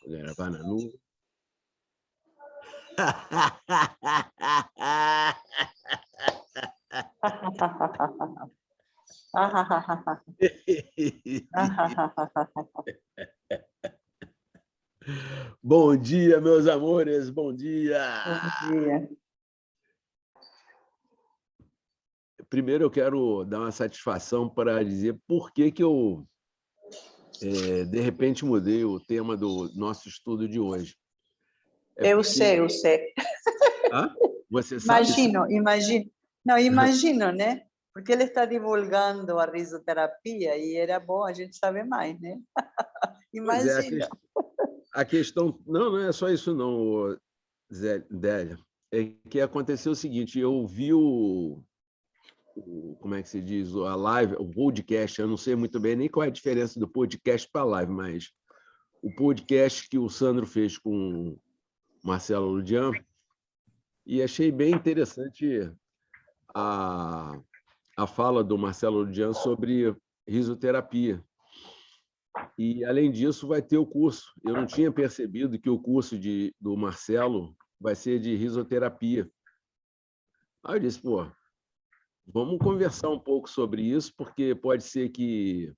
Vou gravar na nuvem. Bom dia, meus amores, bom dia! Bom dia. Primeiro eu quero dar uma satisfação para dizer por que eu, de repente, mudei o tema do nosso estudo de hoje. Eu sei. Ah? Você sabe? Imagino. Não, imagino, né? Porque ele está divulgando a risoterapia e era bom a gente saber mais, né? Pois é, Imagina. a questão... Não é só isso não, Délia. É que aconteceu o seguinte, eu vi como é que se diz, a live, o podcast, eu não sei muito bem nem qual é a diferença do podcast para a live, mas o podcast que o Sandro fez com o Marcelo Ludian, e achei bem interessante a fala do Marcelo Ludian sobre risoterapia. E, além disso, vai ter o curso. Eu não tinha percebido que o curso do Marcelo vai ser de risoterapia. Aí eu disse, pô, vamos conversar um pouco sobre isso, porque pode ser que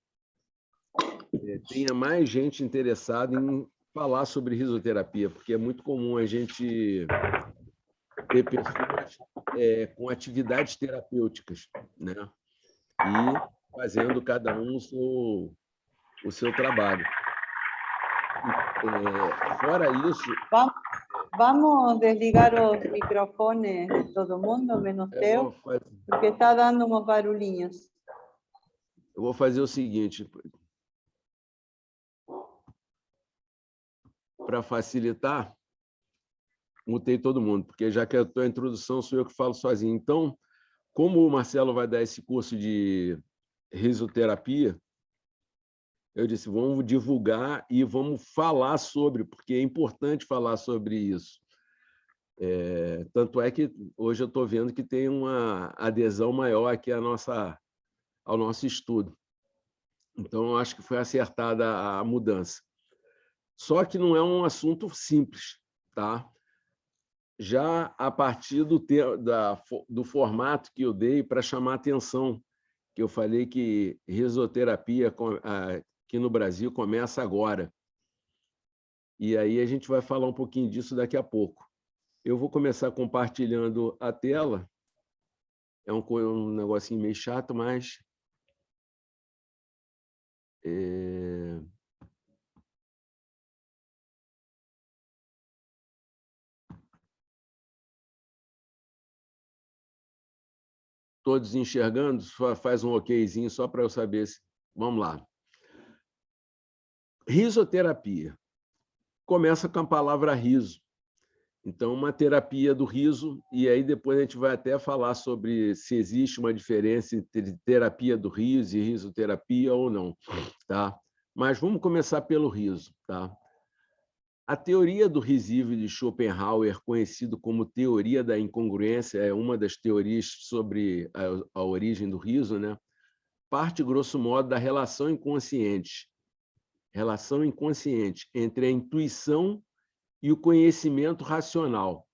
tenha mais gente interessada em falar sobre risoterapia, porque é muito comum a gente ter pessoas com atividades terapêuticas, né? E fazendo cada um o seu trabalho. Fora isso... Vamos desligar os microfones de todo mundo, menos teu, porque está dando unos barulhinhos. Eu vou fazer o seguinte, para facilitar, mutei todo mundo, porque já que a tua introdução sou eu que falo sozinho. Então, como o Marcelo vai dar esse curso de risoterapia, eu disse, vamos divulgar e vamos falar sobre, porque é importante falar sobre isso. Tanto é que hoje eu estou vendo que tem uma adesão maior aqui ao nosso estudo. Então, eu acho que foi acertada a mudança. Só que não é um assunto simples, tá? Já a partir do formato que eu dei para chamar a atenção, que eu falei que risoterapia aqui no Brasil começa agora. E aí a gente vai falar um pouquinho disso daqui a pouco. Eu vou começar compartilhando a tela. É um negocinho meio chato, mas... Todos enxergando? Faz um okzinho só para eu saber se... Vamos lá. Risoterapia. Começa com a palavra riso. Então, uma terapia do riso, e aí depois a gente vai até falar sobre se existe uma diferença entre terapia do riso e risoterapia ou não, tá? Mas vamos começar pelo riso, tá? A teoria do risível de Schopenhauer, conhecido como teoria da incongruência, é uma das teorias sobre a origem do riso, né? Parte, grosso modo, da relação inconsciente entre a intuição e o conhecimento racional.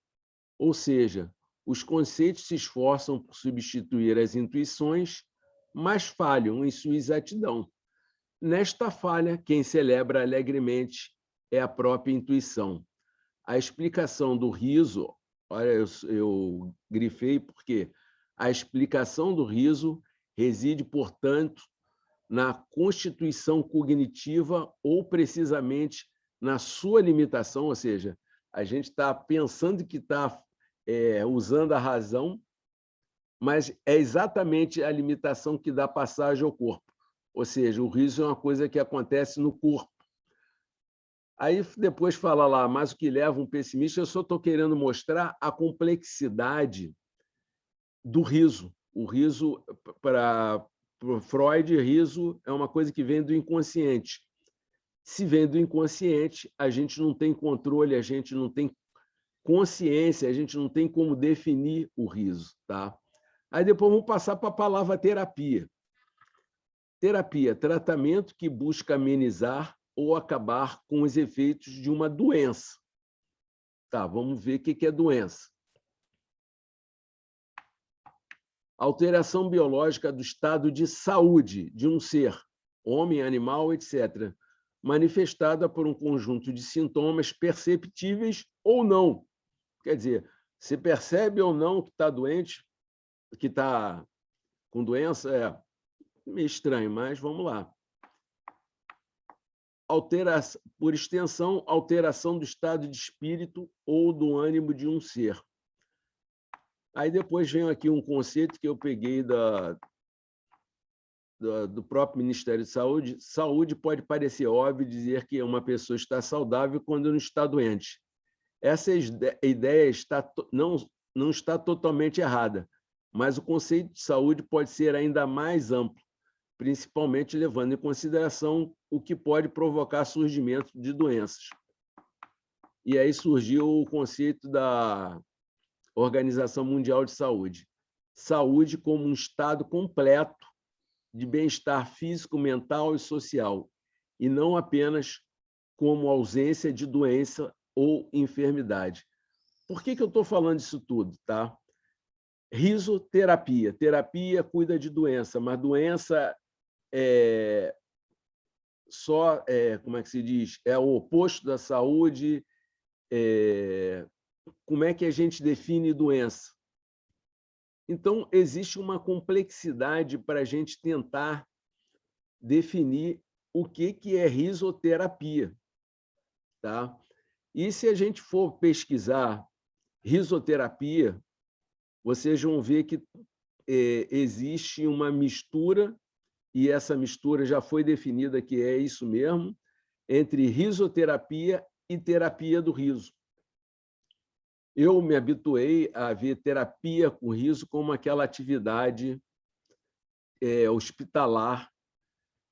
Ou seja, os conceitos se esforçam por substituir as intuições, mas falham em sua exatidão. Nesta falha, quem celebra alegremente é a própria intuição. A explicação do riso, olha, eu grifei porque a explicação do riso reside, portanto, na constituição cognitiva ou, precisamente, na sua limitação, ou seja, a gente está pensando que está usando a razão, mas é exatamente a limitação que dá passagem ao corpo. Ou seja, o riso é uma coisa que acontece no corpo. Aí depois fala lá, mas o que leva um pessimista, eu só estou querendo mostrar a complexidade do riso. O riso, para Freud, riso é uma coisa que vem do inconsciente. Se vem do inconsciente, a gente não tem controle, a gente não tem consciência, a gente não tem como definir o riso, tá? Aí depois vamos passar para a palavra terapia. Terapia, tratamento que busca amenizar ou acabar com os efeitos de uma doença. Tá, vamos ver o que é doença. Alteração biológica do estado de saúde de um ser, homem, animal, etc., manifestada por um conjunto de sintomas perceptíveis ou não. Quer dizer, você percebe ou não que está doente, que está com doença? É meio estranho, mas vamos lá. Por extensão, alteração do estado de espírito ou do ânimo de um ser. Aí depois vem aqui um conceito que eu peguei do próprio Ministério de Saúde. Saúde pode parecer óbvio dizer que uma pessoa está saudável quando não está doente. Essa ideia não está totalmente errada, mas o conceito de saúde pode ser ainda mais amplo, principalmente levando em consideração o que pode provocar surgimento de doenças. E aí surgiu o conceito da Organização Mundial de Saúde. Saúde como um estado completo de bem-estar físico, mental e social, e não apenas como ausência de doença ou enfermidade. Por que eu estou falando isso tudo? Tá? Risoterapia. Terapia cuida de doença, mas doença como é que se diz? É o oposto da saúde. Como é que a gente define doença? Então, existe uma complexidade para a gente tentar definir o que é risoterapia. Tá? E se a gente for pesquisar risoterapia, vocês vão ver que existe uma mistura, e essa mistura já foi definida que é isso mesmo, entre risoterapia e terapia do riso. Eu me habituei a ver terapia com riso como aquela atividade hospitalar,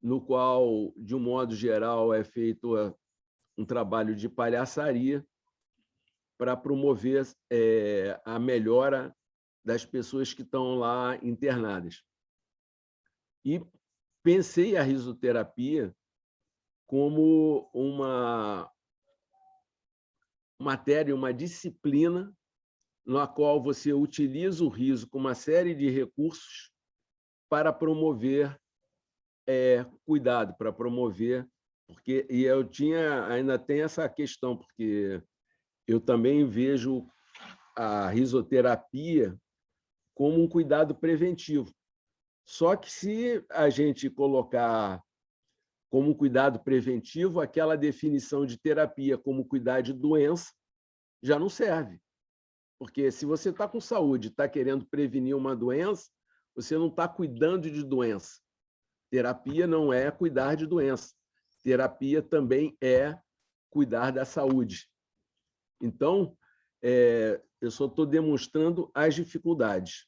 no qual, de um modo geral, é feito um trabalho de palhaçaria para promover a melhora das pessoas que estão lá internadas. E pensei a risoterapia como uma matéria, uma disciplina na qual você utiliza o riso com uma série de recursos para promover cuidado, para promover, porque ainda tem essa questão, porque eu também vejo a risoterapia como um cuidado preventivo. Só que se a gente colocar como um cuidado preventivo, aquela definição de terapia como cuidar de doença já não serve. Porque se você está com saúde e está querendo prevenir uma doença, você não está cuidando de doença. Terapia não é cuidar de doença. Terapia também é cuidar da saúde. Então, eu só estou demonstrando as dificuldades.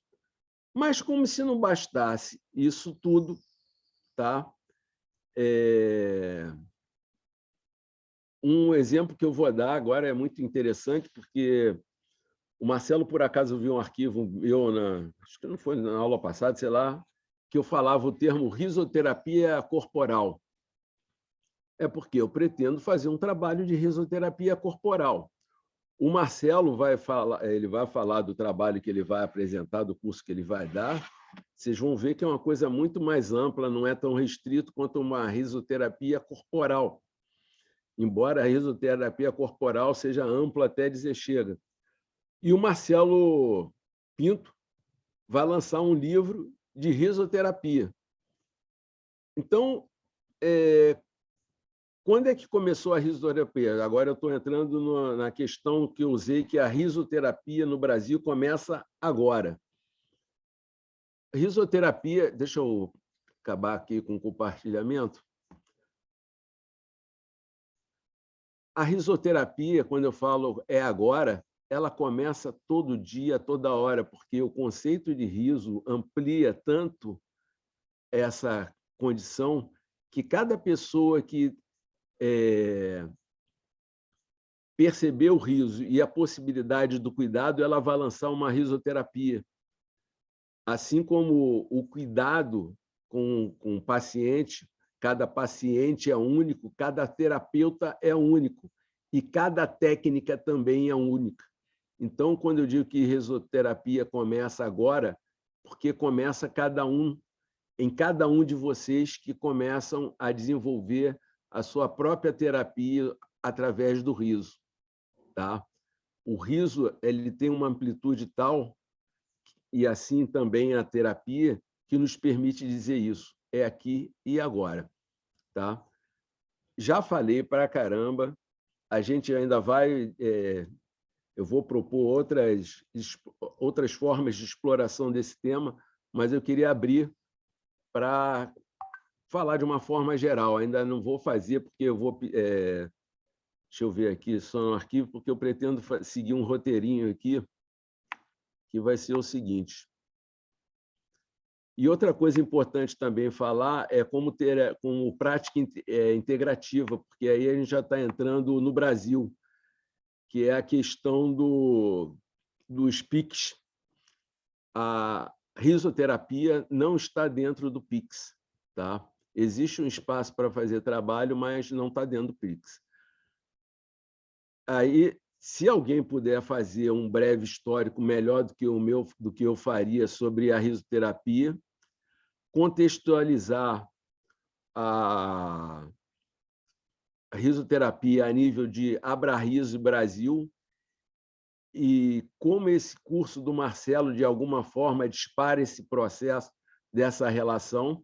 Mas como se não bastasse isso tudo, tá? Um exemplo que eu vou dar agora é muito interessante, porque o Marcelo, por acaso, viu um arquivo, acho que não foi na aula passada, sei lá, que eu falava o termo risoterapia corporal. É porque eu pretendo fazer um trabalho de risoterapia corporal. O Marcelo vai falar do trabalho que ele vai apresentar, do curso que ele vai dar. Vocês vão ver que é uma coisa muito mais ampla, não é tão restrito quanto uma risoterapia corporal. Embora a risoterapia corporal seja ampla até dizer chega. E o Marcelo Pinto vai lançar um livro de risoterapia. Então, quando é que começou a risoterapia? Agora eu estou entrando na questão que eu usei, que a risoterapia no Brasil começa agora. Risoterapia, deixa eu acabar aqui com o compartilhamento. A risoterapia, quando eu falo agora, ela começa todo dia, toda hora, porque o conceito de riso amplia tanto essa condição que cada pessoa que perceber o riso e a possibilidade do cuidado, ela vai lançar uma risoterapia. Assim como o cuidado com o paciente cada paciente é único, cada terapeuta é único e cada técnica também é única. Então, quando eu digo que risoterapia começa agora, porque começa em cada um de vocês que começam a desenvolver a sua própria terapia através do riso, tá? O riso, ele tem uma amplitude tal, e assim também a terapia, que nos permite dizer isso, é aqui e agora, tá? Já falei pra caramba, a gente ainda vai, eu vou propor outras formas de exploração desse tema, mas eu queria abrir para falar de uma forma geral. Ainda não vou fazer, porque eu vou... deixa eu ver aqui só no arquivo, porque eu pretendo seguir um roteirinho aqui, que vai ser o seguinte. E outra coisa importante também falar é como prática integrativa, porque aí a gente já está entrando no Brasil, que é a questão dos PICs. A risoterapia não está dentro do PICS, tá? Existe um espaço para fazer trabalho, mas não está dentro do PICS. Aí, se alguém puder fazer um breve histórico melhor do que o meu, do que eu faria sobre a risoterapia, contextualizar a risoterapia a nível de Abrariso Brasil e como esse curso do Marcelo, de alguma forma, dispara esse processo dessa relação,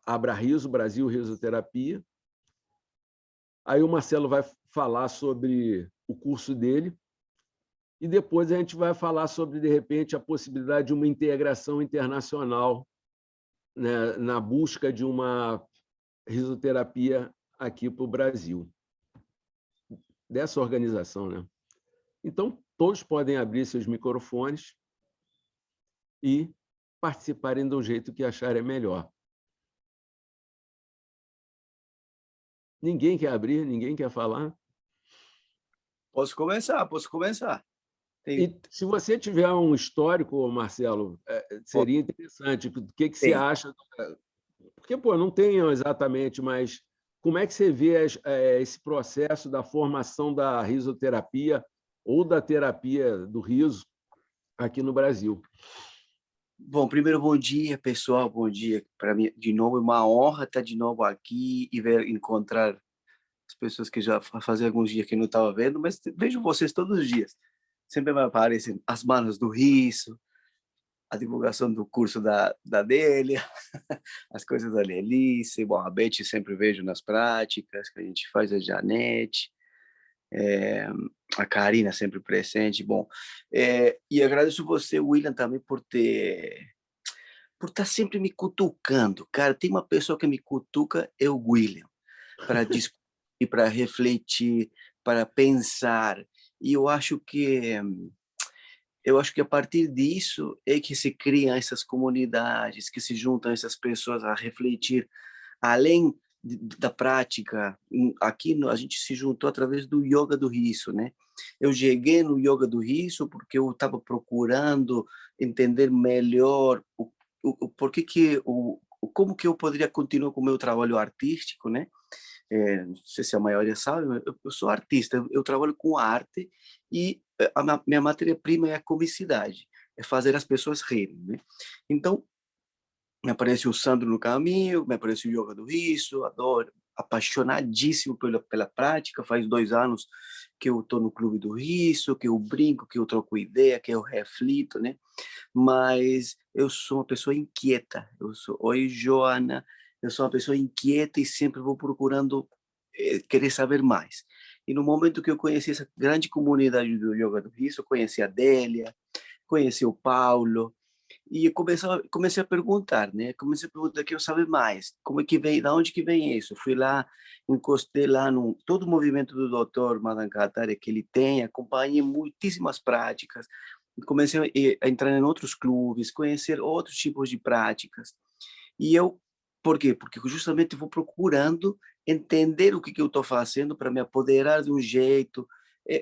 Abrariso Brasil Risoterapia. Aí o Marcelo vai falar sobre o curso dele e depois a gente vai falar sobre, de repente, a possibilidade de uma integração internacional, né, na busca de uma risoterapia aqui para o Brasil, dessa organização, né? Então, todos podem abrir seus microfones e participarem do jeito que acharem melhor. Ninguém quer abrir? Ninguém quer falar? Posso começar, posso começar. E se você tiver um histórico, Marcelo, seria interessante. O que você acha? Porque, pô, não tenho exatamente, mas como é que você vê esse processo da formação da risoterapia ou da terapia do riso aqui no Brasil? Bom, primeiro, bom dia, pessoal, bom dia. Para mim, de novo, é uma honra estar de novo aqui e encontrar as pessoas que já fazia alguns dias que não estava vendo, mas vejo vocês todos os dias. Sempre me aparecem as manos do riso, a divulgação do curso da Adélia, as coisas da Lelice, bom, a Beth sempre vejo nas práticas que a gente faz, a Janete, a Karina sempre presente, bom, e agradeço você, William, também por estar sempre me cutucando, cara. Tem uma pessoa que me cutuca, é o William, para discutir, para refletir, para pensar, e eu acho que a partir disso é que se criam essas comunidades, que se juntam essas pessoas a refletir, além da prática. Aqui a gente se juntou através do yoga do riso, né? Eu cheguei no yoga do riso porque eu estava procurando entender melhor o porquê como que eu poderia continuar com o meu trabalho artístico, né? Não sei se a maioria sabe, mas eu sou artista, eu trabalho com arte e a minha matéria-prima é a comicidade, é fazer as pessoas rirem, né? Então, me aparece o Sandro no caminho, me aparece o Yoga do Riso, adoro, apaixonadíssimo pela prática. Faz 2 anos que eu estou no Clube do Riso, que eu brinco, que eu troco ideia, que eu reflito, né? Mas eu sou uma pessoa inquieta. Oi, Joana, eu sou uma pessoa inquieta e sempre vou procurando querer saber mais. E no momento que eu conheci essa grande comunidade do Yoga do Riso, conheci a Adélia, conheci o Paulo, e comecei a perguntar, né? Comecei a perguntar, quero saber mais. Como é que vem, da onde que vem isso? Fui lá, encostei lá no todo o movimento do Dr. Madan Kataria que ele tem, acompanhei muitíssimas práticas, comecei a entrar em outros clubes, conhecer outros tipos de práticas. E por quê? Porque justamente vou procurando entender o que eu estou fazendo para me apoderar de um jeito.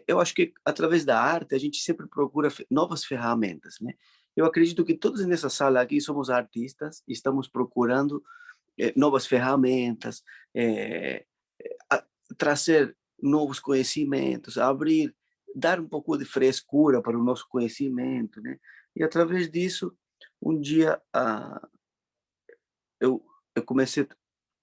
Eu acho que através da arte a gente sempre procura novas ferramentas, né? Eu acredito que todos nessa sala aqui somos artistas e estamos procurando novas ferramentas, trazer novos conhecimentos, abrir, dar um pouco de frescura para o nosso conhecimento, né? E através disso, um dia eu comecei,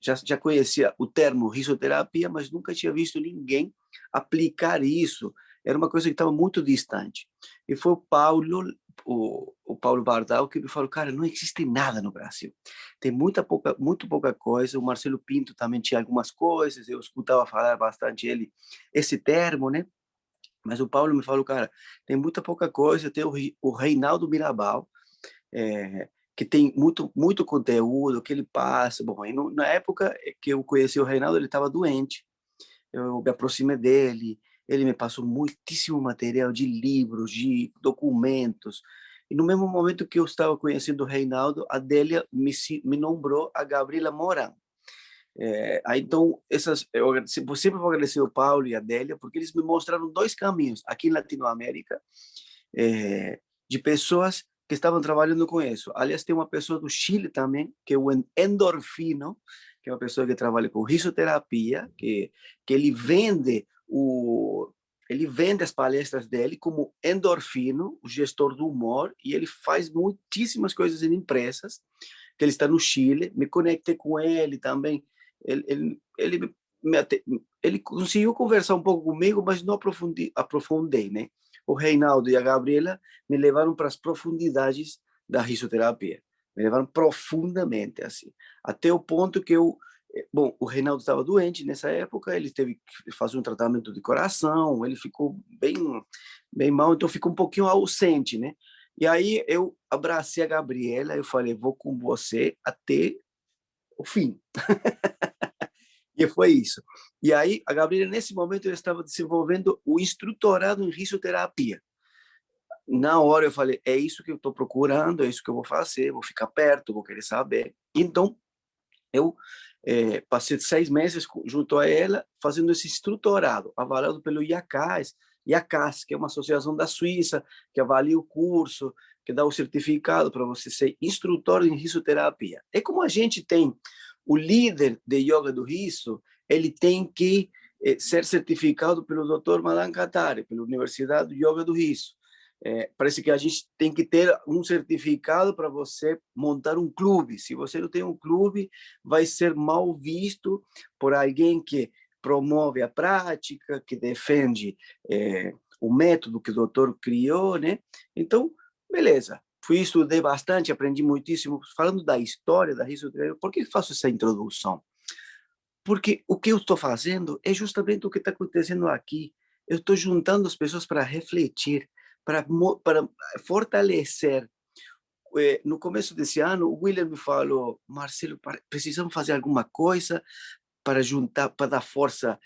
já conhecia o termo risoterapia, mas nunca tinha visto ninguém aplicar isso. Era uma coisa que estava muito distante. E foi o Paulo Bardal que me falou, cara, não existe nada no Brasil. Tem muito pouca coisa. O Marcelo Pinto também tinha algumas coisas. Eu escutava falar bastante esse termo, né? Mas o Paulo me falou, cara, tem muita pouca coisa. Tem o Reinaldo Mirabal, que tem muito conteúdo que ele passa. Bom, na época que eu conheci o Reinaldo, ele estava doente. Eu me aproximei dele, ele me passou muitíssimo material de livros, de documentos. E no mesmo momento que eu estava conhecendo o Reinaldo, a Adélia me nombrou a Gabriela Moran. Aí, então, eu sempre vou agradecer o Paulo e a Adélia, porque eles me mostraram dois caminhos aqui em Latinoamérica, de pessoas que estavam trabalhando com isso. Aliás, tem uma pessoa do Chile também, que é o Endorfino, que é uma pessoa que trabalha com risoterapia, que ele vende as palestras dele como Endorfino, o gestor do humor, e ele faz muitíssimas coisas em empresas, que ele está no Chile. Me conectei com ele também. Ele conseguiu conversar um pouco comigo, mas não aprofundei, né? O Reinaldo e a Gabriela me levaram para as profundidades da risoterapia. Me levaram profundamente, assim. Até o ponto que bom, o Reinaldo estava doente nessa época, ele teve que fazer um tratamento de coração, ele ficou bem mal, então ficou um pouquinho ausente, né? E aí eu abracei a Gabriela, eu falei, vou com você até o fim. E foi isso. E aí, a Gabriela, nesse momento, eu estava desenvolvendo o instrutorado em risoterapia. Na hora eu falei, é isso que eu estou procurando, é isso que eu vou fazer, vou ficar perto, vou querer saber. Então, eu passei 6 meses junto a ela, fazendo esse instrutorado, avalado pelo IACAS, que é uma associação da Suíça, que avalia o curso, que dá o certificado para você ser instrutor em risoterapia. É como a gente tem o líder de yoga do riso, ele tem que ser certificado pelo Dr. Madan Kataria, pela Universidade do Yoga do Riso. Parece que a gente tem que ter um certificado para você montar um clube. Se você não tem um clube, vai ser mal visto por alguém que promove a prática, que defende o método que o doutor criou, né? Então, beleza. Estudei bastante, aprendi muitíssimo. Falando da história da risoterapia, por que faço essa introdução? Porque o que eu estou fazendo é justamente o que está acontecendo aqui. Eu estou juntando as pessoas para refletir, para fortalecer. No começo desse ano, o William me falou, Marcelo, precisamos fazer alguma coisa para juntar, para dar força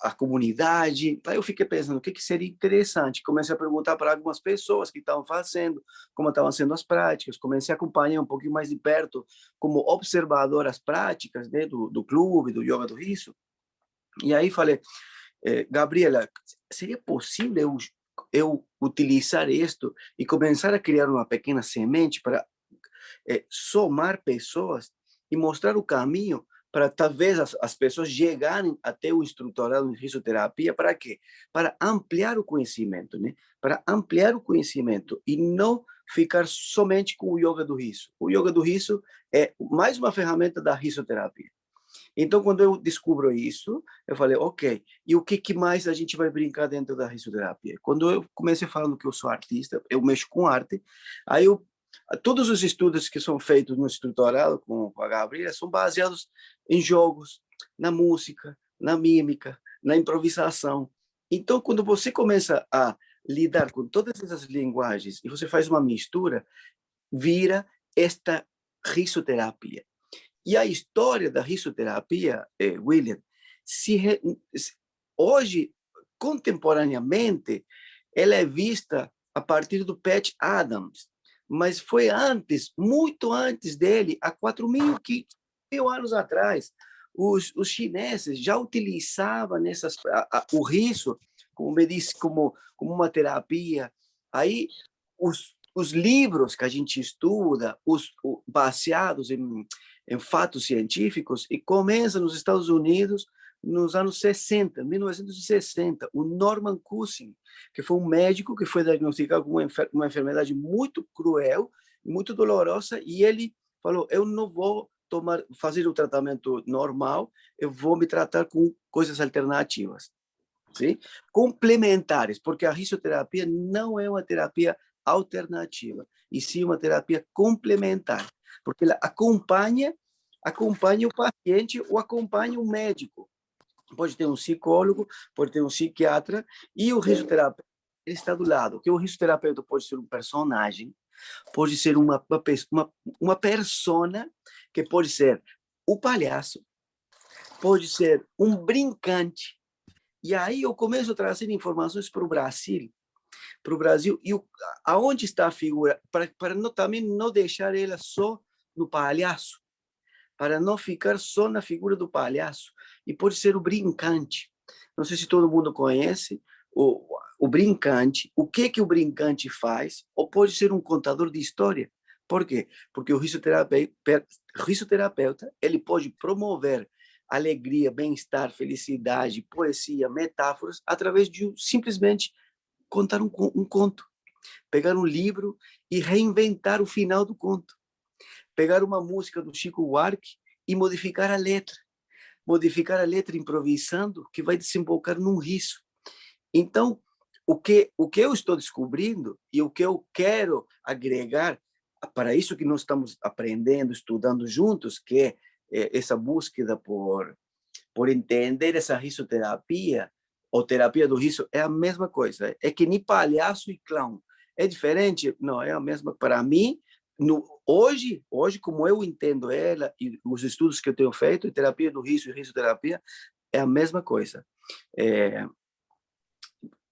à comunidade. Aí eu fiquei pensando, o que seria interessante? Comecei a perguntar para algumas pessoas que estavam fazendo, como estavam sendo as práticas, comecei a acompanhar um pouquinho mais de perto, como observador, as práticas, né, do clube, do Yoga do Riso. E aí falei, Gabriela, seria possível eu utilizar isto e começar a criar uma pequena semente para somar pessoas e mostrar o caminho para talvez as pessoas chegarem até o instrutorado em risoterapia. Para quê? Para ampliar o conhecimento, né? Para ampliar o conhecimento e não ficar somente com o yoga do riso. O yoga do riso é mais uma ferramenta da risoterapia. Então, quando eu descubro isso, eu falei, ok, e o que mais a gente vai brincar dentro da risoterapia? Quando eu comecei falando que eu sou artista, eu mexo com arte, aí todos os estudos que são feitos no instrutorado com a Gabriela são baseados em jogos, na música, na mímica, na improvisação. Então, quando você começa a lidar com todas essas linguagens e você faz uma mistura, vira esta risoterapia. E a história da risoterapia, William, hoje, contemporaneamente, ela é vista a partir do Pat Adams, mas foi antes, muito antes dele, há 4.000 anos atrás, os chineses já utilizavam o riso como uma terapia. Aí os livros que a gente estuda, baseados em fatos científicos, e começa nos Estados Unidos nos anos 60, 1960, o Norman Cushing, que foi um médico que foi diagnosticado com uma enfermidade muito cruel, muito dolorosa, e ele falou, eu não vou fazer o tratamento normal, eu vou me tratar com coisas alternativas, sim? Complementares, porque a risoterapia não é uma terapia alternativa, e sim uma terapia complementar, porque ela acompanha o paciente ou acompanha o médico. Pode ter um psicólogo, pode ter um psiquiatra, e o risoterapeuta está do lado. Que o risoterapeuta pode ser um personagem, pode ser uma persona, que pode ser o palhaço, pode ser um brincante. E aí eu começo a trazer informações para o Brasil, e aonde está a figura, para também não deixar ela só no palhaço, para não ficar só na figura do palhaço, e pode ser o brincante. Não sei se todo mundo conhece o brincante, o que o brincante faz, ou pode ser um contador de história. Por quê? Porque o risoterapeuta, ele pode promover alegria, bem-estar, felicidade, poesia, metáforas, através de simplesmente contar um conto, pegar um livro e reinventar o final do conto, pegar uma música do Chico Buarque e modificar a letra improvisando, que vai desembocar num riso. Então, o que eu estou descobrindo e o que eu quero agregar para isso que nós estamos aprendendo, estudando juntos, que é essa búsqueda por entender essa risoterapia, ou terapia do riso, é a mesma coisa. É que nem palhaço e clown. É diferente? Não, é a mesma. Para mim, hoje, como eu entendo ela, e os estudos que eu tenho feito, terapia do riso e risoterapia, é a mesma coisa.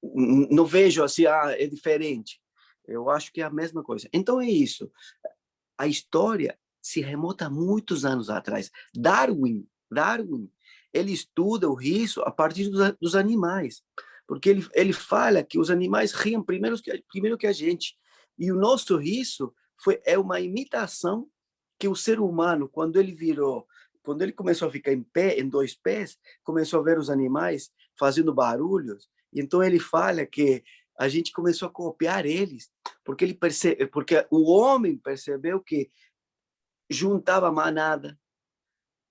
Não vejo assim, é diferente. Eu acho que é a mesma coisa. Então é isso. A história se remota a muitos anos atrás. Darwin, ele estuda o riso a partir dos animais, porque ele fala que os animais riem primeiro que a gente, e o nosso riso é uma imitação que o ser humano, quando ele começou a ficar em pé, em dois pés, começou a ver os animais fazendo barulhos, então ele fala que a gente começou a copiar eles, porque porque o homem percebeu que juntava a manada,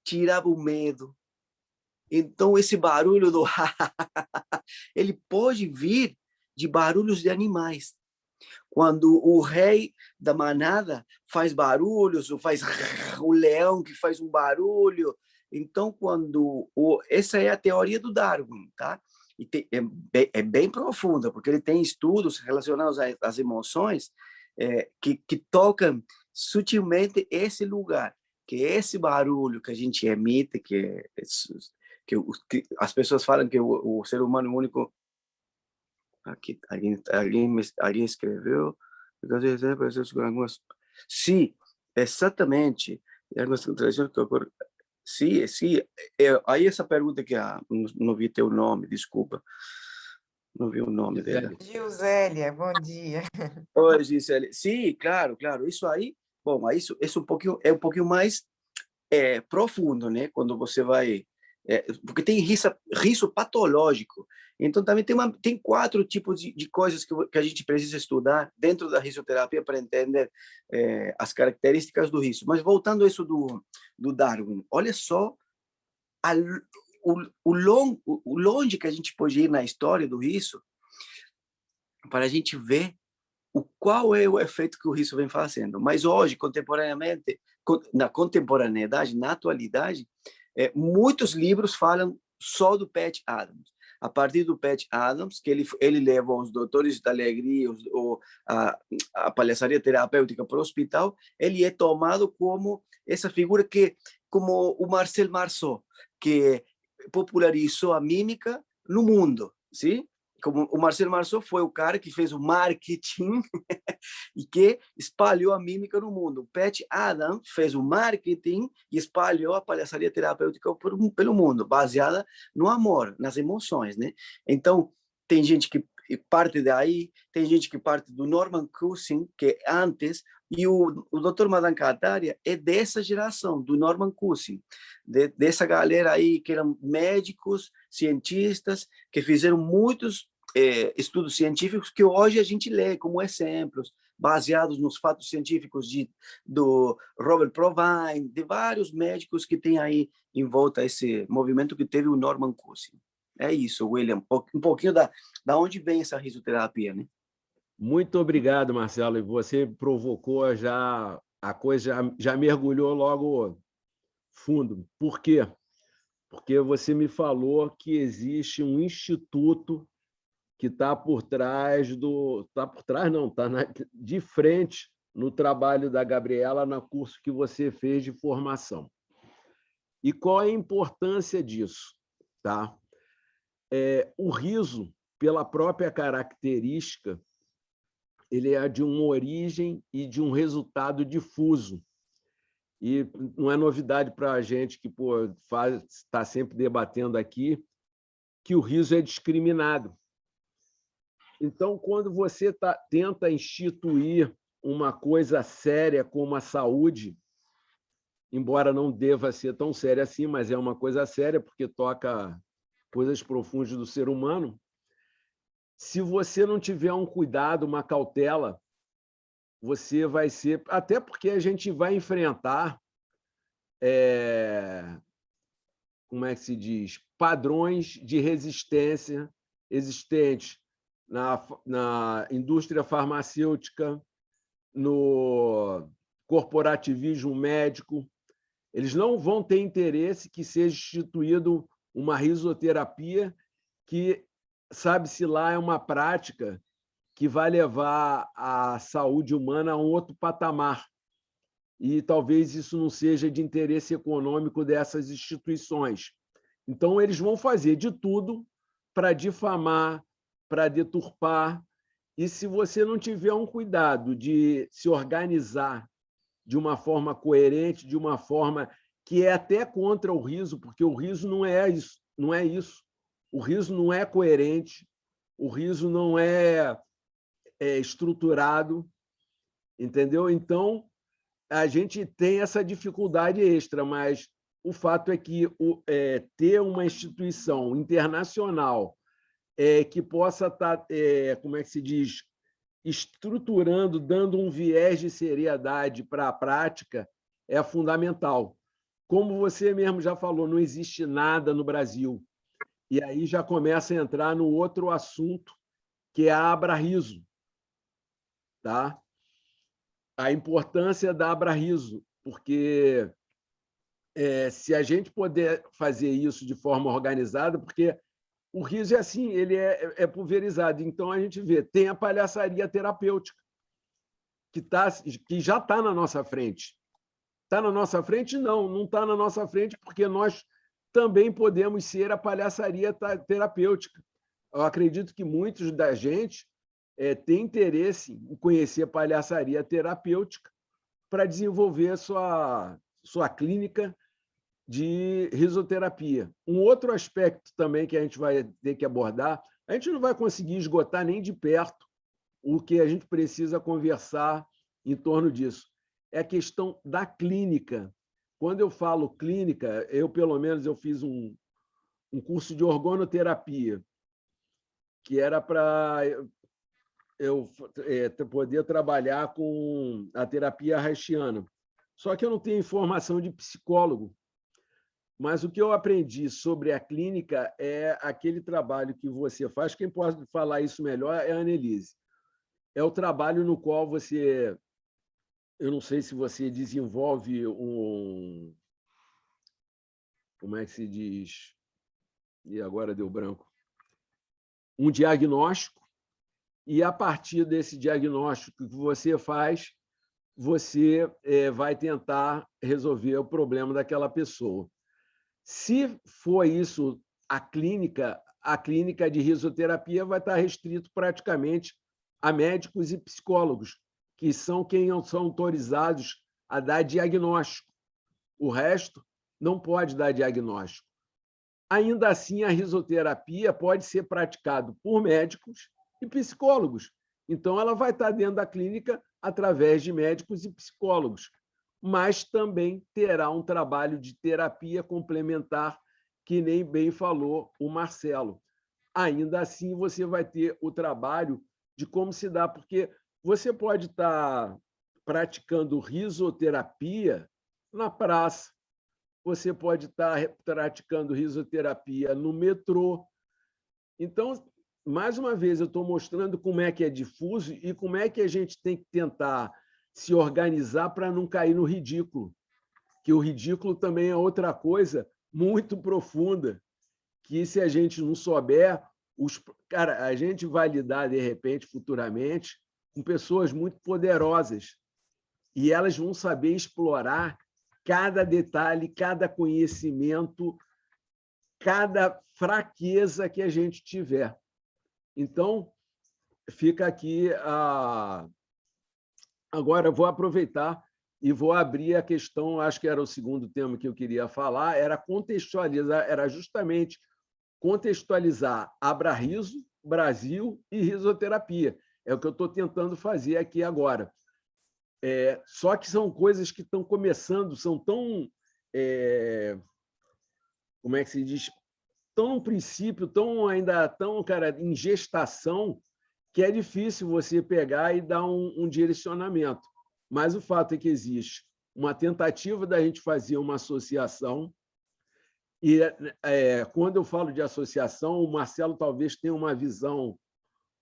tirava o medo. Então, esse barulho do ele pode vir de barulhos de animais. Quando o rei da manada faz barulhos, ou faz o leão que faz um barulho. Então, essa é a teoria do Darwin, tá? E é bem profunda, porque ele tem estudos relacionados às emoções que tocam sutilmente esse lugar, que é esse barulho que a gente emite, que as pessoas falam que o ser humano é o único. Aqui alguém escreveu. Sim, exatamente. Sim, sim. Aí essa pergunta que não vi teu nome, desculpa. Não vi o nome dela. Gilzélia, bom dia. Oi, Gisele. Sim, claro. Isso aí, bom, isso é um pouquinho mais profundo, né? Quando você vai... porque tem riso patológico. Então, também tem 4 tipos de coisas que a gente precisa estudar dentro da risoterapia para entender as características do riso. Mas voltando a isso do Darwin, olha só o longe que a gente pode ir na história do riso para a gente ver qual é o efeito que o riso vem fazendo. Mas hoje, na contemporaneidade, na atualidade, muitos livros falam só do Pat Adams. A partir do Pat Adams, que ele leva os doutores da alegria, a palhaçaria terapêutica para o hospital, ele é tomado como essa figura como o Marcel Marceau, que popularizou a mímica no mundo, sim? Como o Marcel Marceau foi o cara que fez o marketing e que espalhou a mímica no mundo. O Pat Adams fez o marketing e espalhou a palhaçaria terapêutica pelo mundo, baseada no amor, nas emoções, né? Então, tem gente parte daí, tem gente que parte do Norman Cousins, que é antes, e o Dr. Madan Kataria é dessa geração, do Norman Cousins, dessa galera aí que eram médicos, cientistas, que fizeram muitos estudos científicos que hoje a gente lê como exemplos, baseados nos fatos científicos do Robert Provine, de vários médicos que tem aí em volta esse movimento que teve o Norman Cousins. É isso, William, um pouquinho da onde vem essa risoterapia, né? Muito obrigado, Marcelo. E você provocou já, a coisa já mergulhou logo fundo. Por quê? Porque você me falou que existe um instituto que está por trás do... Está por trás, não, está de frente no trabalho da Gabriela, no curso que você fez de formação. E qual é a importância disso? Tá? O riso, pela própria característica, ele é de uma origem e de um resultado difuso. E não é novidade para a gente que está sempre debatendo aqui que o riso é discriminado. Então, quando você tenta instituir uma coisa séria como a saúde, embora não deva ser tão séria assim, mas é uma coisa séria porque toca coisas profundas do ser humano, se você não tiver um cuidado, uma cautela, você vai ser... Até porque a gente vai enfrentar, como é que se diz? Padrões de resistência existentes na indústria farmacêutica, no corporativismo médico. Eles não vão ter interesse que seja instituído uma risoterapia que, sabe-se lá, é uma prática que vai levar a saúde humana a um outro patamar. E talvez isso não seja de interesse econômico dessas instituições. Então, eles vão fazer de tudo para difamar, para deturpar. E se você não tiver um cuidado de se organizar de uma forma coerente, de uma forma que é até contra o riso, porque o riso não é isso, não é isso. O riso não é coerente, o riso não é estruturado, entendeu? Então, a gente tem essa dificuldade extra, mas o fato é que ter uma instituição internacional que possa estar, como é que se diz, estruturando, dando um viés de seriedade para a prática, é fundamental. Como você mesmo já falou, não existe nada no Brasil. E aí já começa a entrar no outro assunto, que é a Abrariso. Tá? A importância da Abrariso, porque se a gente puder fazer isso de forma organizada, porque o riso é assim, ele é pulverizado. Então, a gente vê, tem a palhaçaria terapêutica, que já está na nossa frente. Está na nossa frente? Não está na nossa frente, porque nós também podemos ser a palhaçaria terapêutica. Eu acredito que muitos da gente têm interesse em conhecer a palhaçaria terapêutica para desenvolver sua clínica de risoterapia. Um outro aspecto também que a gente vai ter que abordar, a gente não vai conseguir esgotar nem de perto o que a gente precisa conversar em torno disso. É a questão da clínica. Quando eu falo clínica, pelo menos, eu fiz um curso de organoterapia, que era para eu poder trabalhar com a terapia haitiana. Só que eu não tenho informação de psicólogo. Mas o que eu aprendi sobre a clínica é aquele trabalho que você faz. Quem pode falar isso melhor é a Annelise. É o trabalho no qual você... Eu não sei se você desenvolve como é que se diz? E agora deu branco. Um diagnóstico, e a partir desse diagnóstico que você faz, você vai tentar resolver o problema daquela pessoa. Se for isso a clínica de risoterapia vai estar restrito praticamente a médicos e psicólogos, que são quem são autorizados a dar diagnóstico. O resto não pode dar diagnóstico. Ainda assim, a risoterapia pode ser praticada por médicos e psicólogos. Então, ela vai estar dentro da clínica através de médicos e psicólogos, mas também terá um trabalho de terapia complementar, que nem bem falou o Marcelo. Ainda assim, você vai ter o trabalho de como se dá, porque você pode estar praticando risoterapia na praça, você pode estar praticando risoterapia no metrô. Então, mais uma vez, eu estou mostrando como é que é difuso e como é que a gente tem que tentar se organizar para não cair no ridículo, que o ridículo também é outra coisa muito profunda, que se a gente não souber, cara, a gente vai lidar, de repente, futuramente, com pessoas muito poderosas, e elas vão saber explorar cada detalhe, cada conhecimento, cada fraqueza que a gente tiver. Então, fica aqui a... Agora, eu vou aproveitar e vou abrir a questão, acho que era o segundo tema que eu queria falar, era contextualizar, era justamente contextualizar Abrariso, Brasil e risoterapia. É o que eu estou tentando fazer aqui agora. Só que são coisas que estão começando, são tão... como é que se diz? Tão no princípio, ainda tão, cara, em gestação, que é difícil você pegar e dar um direcionamento. Mas o fato é que existe uma tentativa da gente fazer uma associação, e quando eu falo de associação, o Marcelo talvez tenha uma visão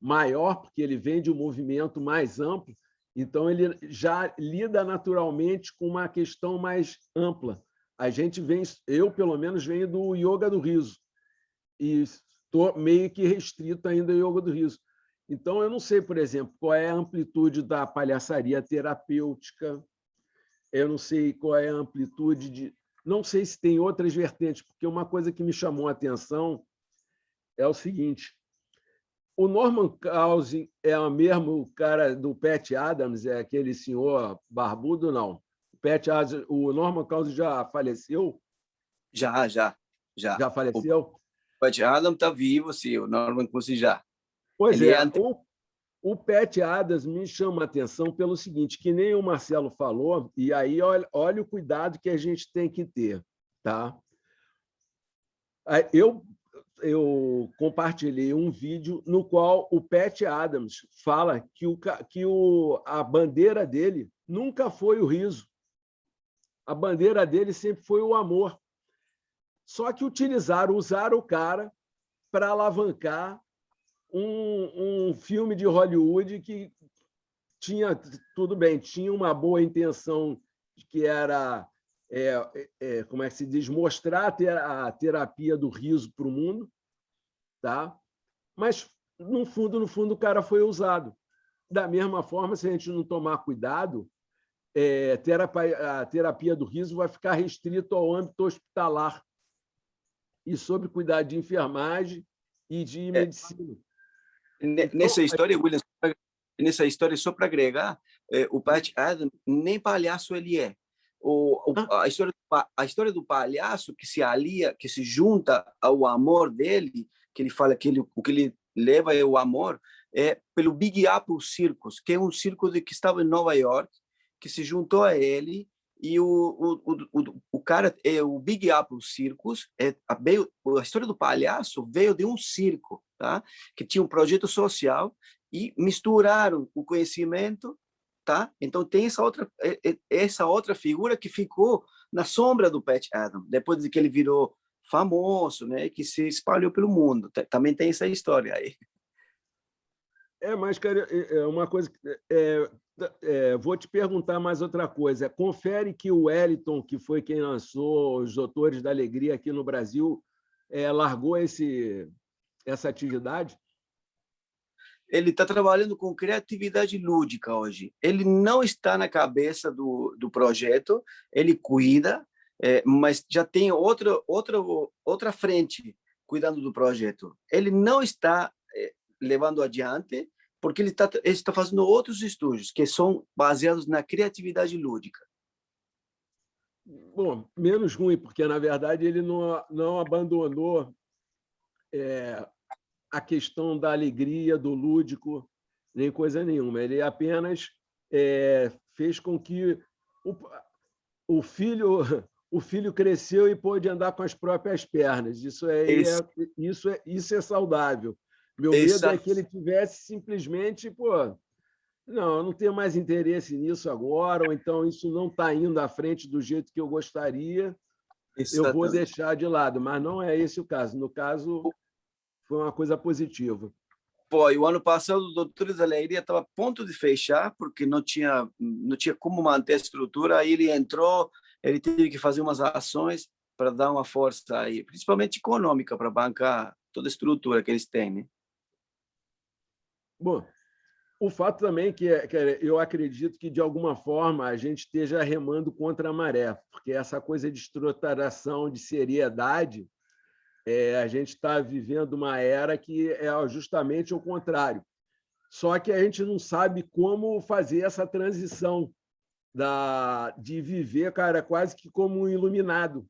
maior, porque ele vem de um movimento mais amplo, então ele já lida naturalmente com uma questão mais ampla. A gente vem, eu pelo menos venho do yoga do riso, e estou meio que restrito ainda ao yoga do riso. Então, eu não sei, por exemplo, qual é a amplitude da palhaçaria terapêutica, eu não sei qual é a amplitude de... Não sei se tem outras vertentes, porque uma coisa que me chamou a atenção é o seguinte: o Norman Cousins é o mesmo cara do Pat Adams, é aquele senhor barbudo, não? O Norman Cousins já faleceu? Já. Já faleceu? O Pat Adams está vivo, sim, o Norman Cousins já. Pois é, o Pat Adams me chama a atenção pelo seguinte, que nem o Marcelo falou, e aí olha o cuidado que a gente tem que ter. Tá? Eu compartilhei um vídeo no qual o Pat Adams fala que a bandeira dele nunca foi o riso. A bandeira dele sempre foi o amor. Só que usaram o cara para alavancar um filme de Hollywood que tinha, tudo bem, tinha uma boa intenção, que era, como é que se diz, mostrar a terapia do riso para o mundo, tá? Mas, no fundo, o cara foi usado. Da mesma forma, se a gente não tomar cuidado, a terapia do riso vai ficar restrito ao âmbito hospitalar e sobre cuidado de enfermagem e de medicina. Nessa história, William, só para agregar, o Pat Adams nem palhaço ele é. A história do palhaço que se alia, que se junta ao amor dele, que ele fala que o que ele leva é o amor, é pelo Big Apple Circus, que é um circo que estava em Nova York, que se juntou a ele, e o cara, o Big Apple Circus, a história do palhaço veio de um circo, tá? Que tinha um projeto social e misturaram o conhecimento, tá? Então tem essa outra figura que ficou na sombra do Pat Adams, depois de que ele virou famoso, né? Que se espalhou pelo mundo. Também tem essa história aí. Mas, cara, uma coisa... vou te perguntar mais outra coisa. Confere que o Wellington, que foi quem lançou os Doutores da Alegria aqui no Brasil, largou essa atividade? Ele está trabalhando com criatividade lúdica hoje. Ele não está na cabeça do projeto, ele cuida, mas já tem outra frente cuidando do projeto. Ele não está levando adiante, porque ele está fazendo outros estudos que são baseados na criatividade lúdica. Bom, menos ruim, porque, na verdade, ele não abandonou a questão da alegria, do lúdico, nem coisa nenhuma. Ele apenas fez com que o filho cresceu e pôde andar com as próprias pernas. Isso é saudável. Meu medo é que ele tivesse simplesmente, não, eu não tenho mais interesse nisso agora, ou então isso não está indo à frente do jeito que eu gostaria, eu vou deixar de lado. Mas não é esse o caso. No caso, foi uma coisa positiva. Pô, e o ano passado o Doutores da Alegria estava a ponto de fechar, porque não tinha como manter a estrutura. Aí ele entrou, ele teve que fazer umas ações para dar uma força aí, principalmente econômica, para bancar toda a estrutura que eles têm, né? Bom, o fato também que eu acredito que, de alguma forma, a gente esteja remando contra a maré, porque essa coisa de estruturação, de seriedade, a gente está vivendo uma era que é justamente o contrário. Só que a gente não sabe como fazer essa transição de viver, cara, quase que como um iluminado,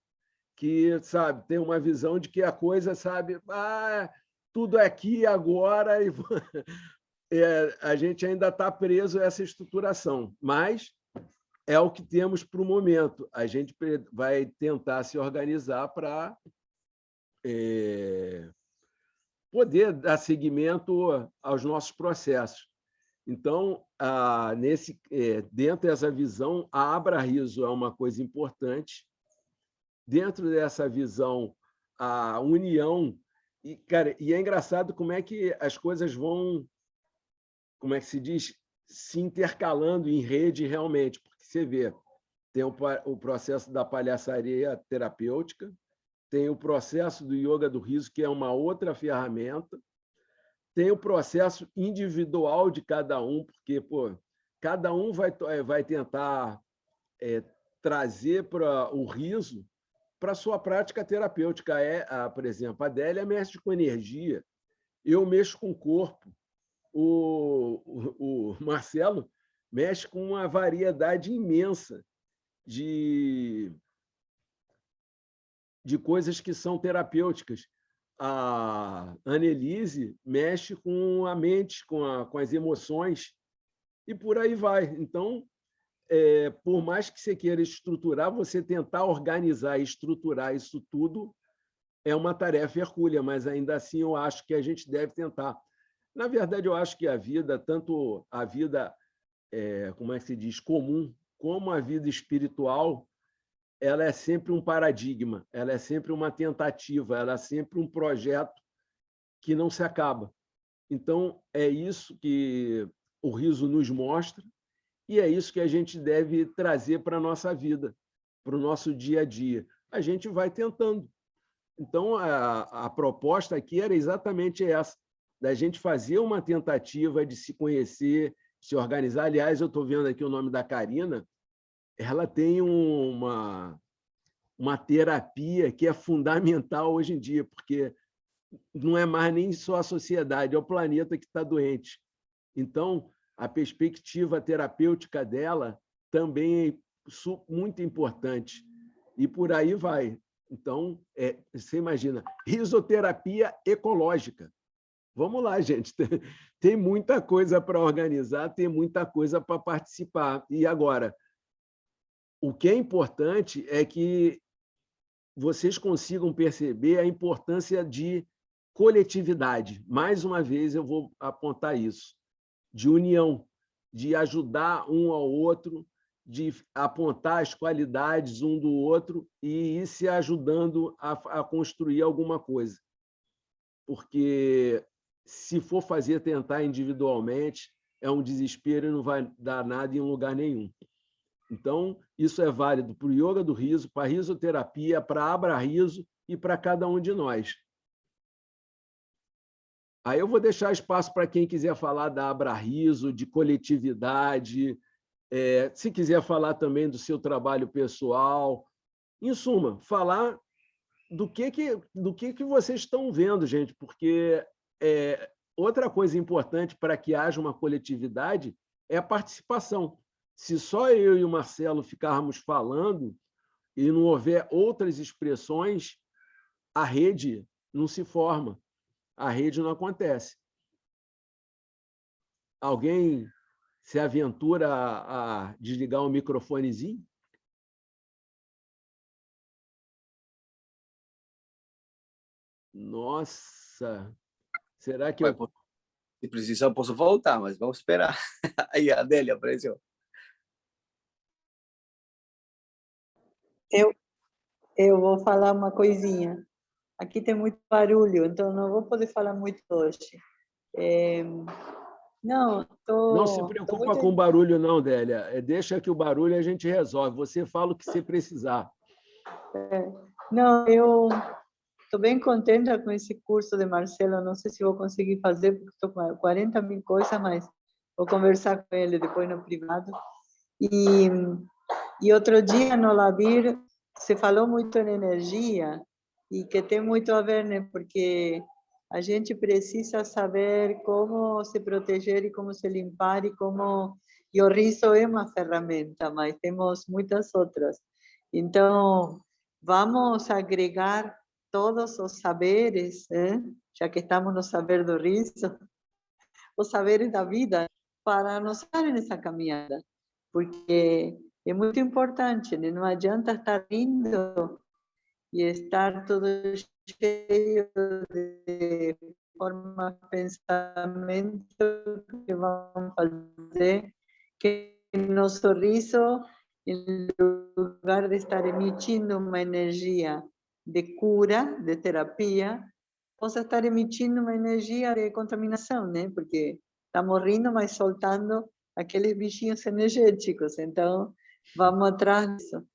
que, sabe, tem uma visão de que a coisa, sabe, tudo é aqui agora, e a gente ainda está preso a essa estruturação, mas é o que temos para o momento. A gente vai tentar se organizar para poder dar seguimento aos nossos processos. Então, dentro dessa visão, a Abra Riso é uma coisa importante. Dentro dessa visão, a união... E é engraçado como é que as coisas vão, como é que se diz, se intercalando em rede realmente, porque você vê, tem o processo da palhaçaria terapêutica, tem o processo do yoga do riso, que é uma outra ferramenta, tem o processo individual de cada um, porque cada um vai tentar trazer para o riso para a sua prática terapêutica. Por exemplo, a Adélia mexe com energia, eu mexo com o corpo, o Marcelo mexe com uma variedade imensa de coisas que são terapêuticas. A Annelise mexe com a mente, com as emoções, e por aí vai. Então, por mais que você queira estruturar, você tentar organizar e estruturar isso tudo é uma tarefa hercúlea, mas ainda assim eu acho que a gente deve tentar. Na verdade, eu acho que a vida, tanto a vida, como é que se diz, comum, como a vida espiritual, ela é sempre um paradigma, ela é sempre uma tentativa, ela é sempre um projeto que não se acaba. Então, é isso que o riso nos mostra e é isso que a gente deve trazer para a nossa vida, para o nosso dia a dia. A gente vai tentando. Então, a proposta aqui era exatamente essa, da gente fazer uma tentativa de se conhecer, se organizar. Aliás, eu estou vendo aqui o nome da Karina, ela tem uma terapia que é fundamental hoje em dia, porque não é mais nem só a sociedade, é o planeta que está doente. Então, a perspectiva terapêutica dela também é muito importante. E por aí vai. Então, você imagina, risoterapia ecológica. Vamos lá, gente. Tem muita coisa para organizar, tem muita coisa para participar. E agora, o que é importante é que vocês consigam perceber a importância de coletividade. Mais uma vez, eu vou apontar isso. De união, de ajudar um ao outro, de apontar as qualidades um do outro e ir se ajudando a construir alguma coisa. Porque, se for tentar individualmente, é um desespero e não vai dar nada em lugar nenhum. Então, isso é válido para o yoga do riso, para a risoterapia, para a Abra Riso e para cada um de nós. Aí eu vou deixar espaço para quem quiser falar da Abra Riso, de coletividade, se quiser falar também do seu trabalho pessoal. Em suma, falar do que vocês estão vendo, gente, porque outra coisa importante para que haja uma coletividade é a participação. Se só eu e o Marcelo ficarmos falando e não houver outras expressões, a rede não se forma. a rede não acontece. Alguém se aventura a desligar um microfonezinho? Nossa! Será que eu... Se precisar, eu posso voltar, mas vamos esperar. Aí, a Adélia apareceu. Eu vou falar uma coisinha. Aqui tem muito barulho, então não vou poder falar muito hoje. Não, Não se tô preocupa muito... com o barulho, não, Délia. Deixa que o barulho a gente resolve. Você fala o que você precisar. Não, eu estou bem contente com esse curso de Marcelo. Não sei se vou conseguir fazer, porque estou com 40 mil coisas, mas vou conversar com ele depois no privado. E outro dia no Labir, se falou muito em energia, e que tem muito a ver, né? Porque a gente precisa saber como se proteger e como se limpar e como... E o riso é uma ferramenta, mas temos muitas outras. Então, vamos agregar todos os saberes, já que estamos no saber do riso, os saberes da vida, para nos dar nessa caminhada. Porque é muito importante, né? Não adianta estar indo e estar todo cheio de formas de pensamento que vão fazer que nosso sorriso, em lugar de estar emitindo uma energia de cura, de terapia, possa estar emitindo uma energia de contaminação, né? Porque estamos rindo, mas soltando aqueles bichinhos energéticos. Então, vamos atrás disso.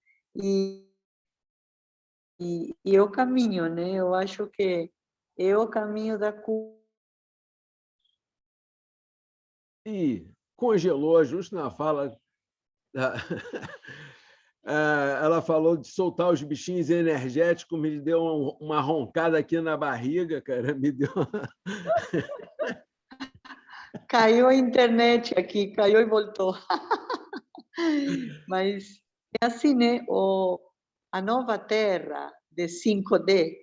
E o caminho, né? Eu acho que é o caminho da cura. E congelou justo na fala. Ela falou de soltar os bichinhos energéticos, me deu uma roncada aqui na barriga, cara. Me deu. Caiu a internet aqui, caiu e voltou. Mas é assim, né? A nova terra de 5D,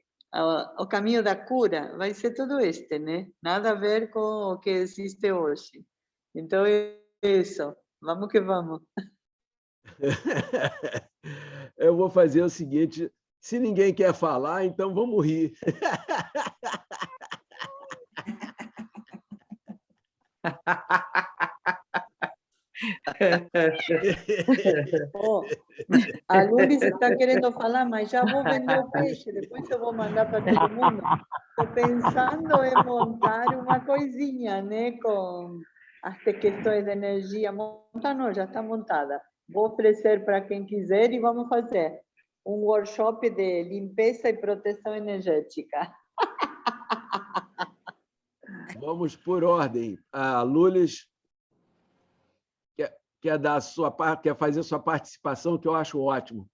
o caminho da cura, vai ser tudo este, né? Nada a ver com o que existe hoje. Então, é isso. Vamos que vamos. Eu vou fazer o seguinte: se ninguém quer falar, então vamos rir. Oh, a Lulis está querendo falar, mas já vou vender o peixe, depois eu vou mandar para todo mundo. Estou pensando em montar uma coisinha, né, com as questões de energia. Montar não, já está montada. Vou oferecer para quem quiser e vamos fazer um workshop de limpeza e proteção energética. Vamos por ordem. A Lulis quer dar quer fazer sua participação, que eu acho ótimo.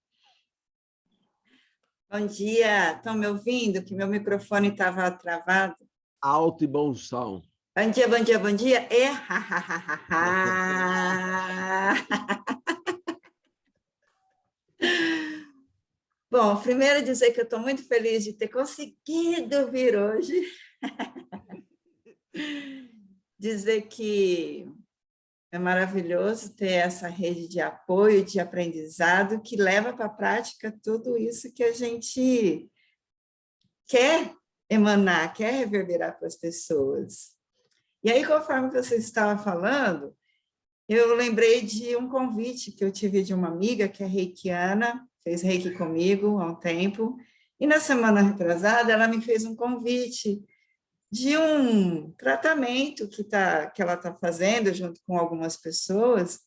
Bom dia, estão me ouvindo? Que meu microfone estava travado. Alto e bom som. Bom dia, bom dia, bom dia. Bom, primeiro dizer que eu estou muito feliz de ter conseguido vir hoje. Dizer que é maravilhoso ter essa rede de apoio, de aprendizado, que leva para a prática tudo isso que a gente quer emanar, quer reverberar para as pessoas. E aí, conforme você estava falando, eu lembrei de um convite que eu tive de uma amiga que é reikiana, fez reiki comigo há um tempo, e na semana retrasada ela me fez um convite de um tratamento que ela está fazendo junto com algumas pessoas,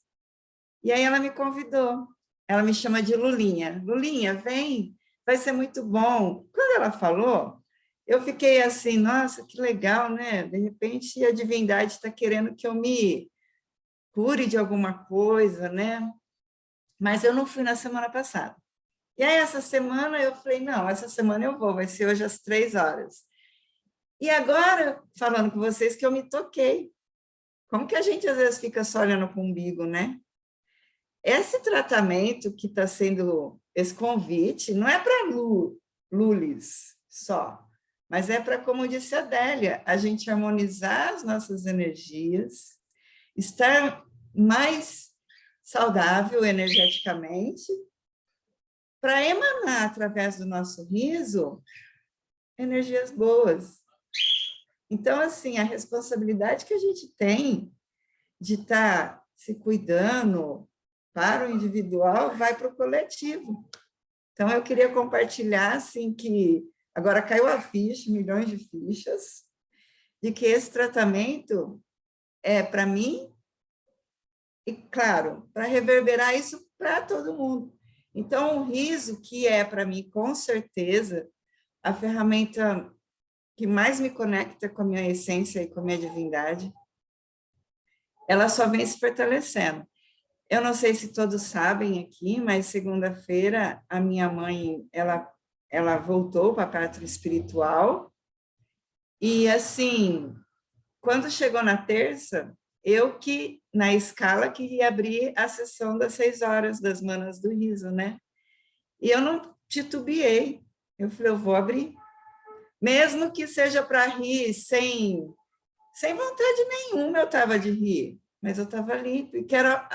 e aí ela me convidou. Ela me chama de Lulinha. Lulinha, vem, vai ser muito bom. Quando ela falou, eu fiquei assim, nossa, que legal, né? De repente a divindade está querendo que eu me cure de alguma coisa, né? Mas eu não fui na semana passada. E aí essa semana eu falei, não, essa semana eu vou, vai ser hoje às 3h. E agora, falando com vocês, que eu me toquei. Como que a gente, às vezes, fica só olhando para o umbigo, né? Esse tratamento que está sendo, esse convite, não é para Lulis só. mas é para, como disse a Adélia, a gente harmonizar as nossas energias, estar mais saudável energeticamente, para emanar através do nosso riso energias boas. Então, assim, a responsabilidade que a gente tem de estar se cuidando para o individual vai para o coletivo. Então, eu queria compartilhar, assim, que agora caiu a ficha, milhões de fichas, de que esse tratamento é para mim e, claro, para reverberar isso para todo mundo. Então, o riso, que é para mim, com certeza, a ferramenta que mais me conecta com a minha essência e com a minha divindade, ela só vem se fortalecendo. Eu não sei se todos sabem aqui, mas segunda-feira a minha mãe, ela voltou para a pátria espiritual e, assim, quando chegou na terça, eu que, na escala, queria abrir a sessão das 6 horas das Manas do Riso, né? E eu não titubeei. Eu falei, eu vou abrir. Mesmo que seja para rir, sem vontade nenhuma eu estava de rir, mas eu estava ali, porque era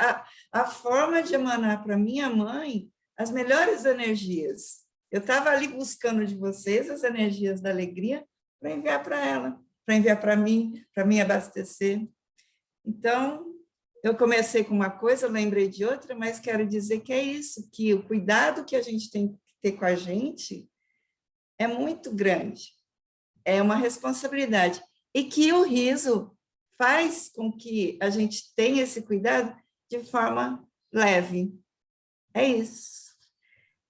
a forma de emanar para minha mãe as melhores energias. Eu estava ali buscando de vocês as energias da alegria para enviar para ela, para enviar para mim, para me abastecer. Então, eu comecei com uma coisa, lembrei de outra, mas quero dizer que é isso, que o cuidado que a gente tem que ter com a gente é muito grande, é uma responsabilidade, e que o riso faz com que a gente tenha esse cuidado de forma leve. É isso.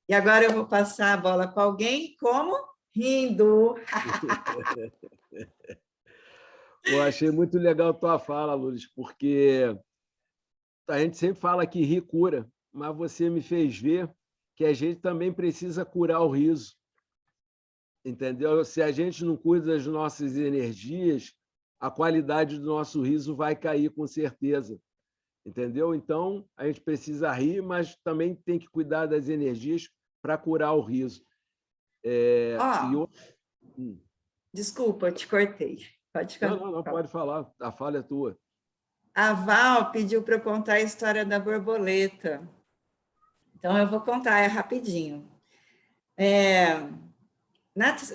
E agora eu vou passar a bola para alguém, como? Rindo. Eu achei muito legal a tua fala, Lourdes, porque a gente sempre fala que rir cura, mas você me fez ver que a gente também precisa curar o riso. Entendeu? Se a gente não cuida das nossas energias, a qualidade do nosso riso vai cair com certeza. Entendeu? Então, a gente precisa rir, mas também tem que cuidar das energias para curar o riso. Desculpa, eu te cortei. Pode falar. Não, pode falar. A fala é tua. A Val pediu para eu contar a história da borboleta. Então, eu vou contar, é rapidinho.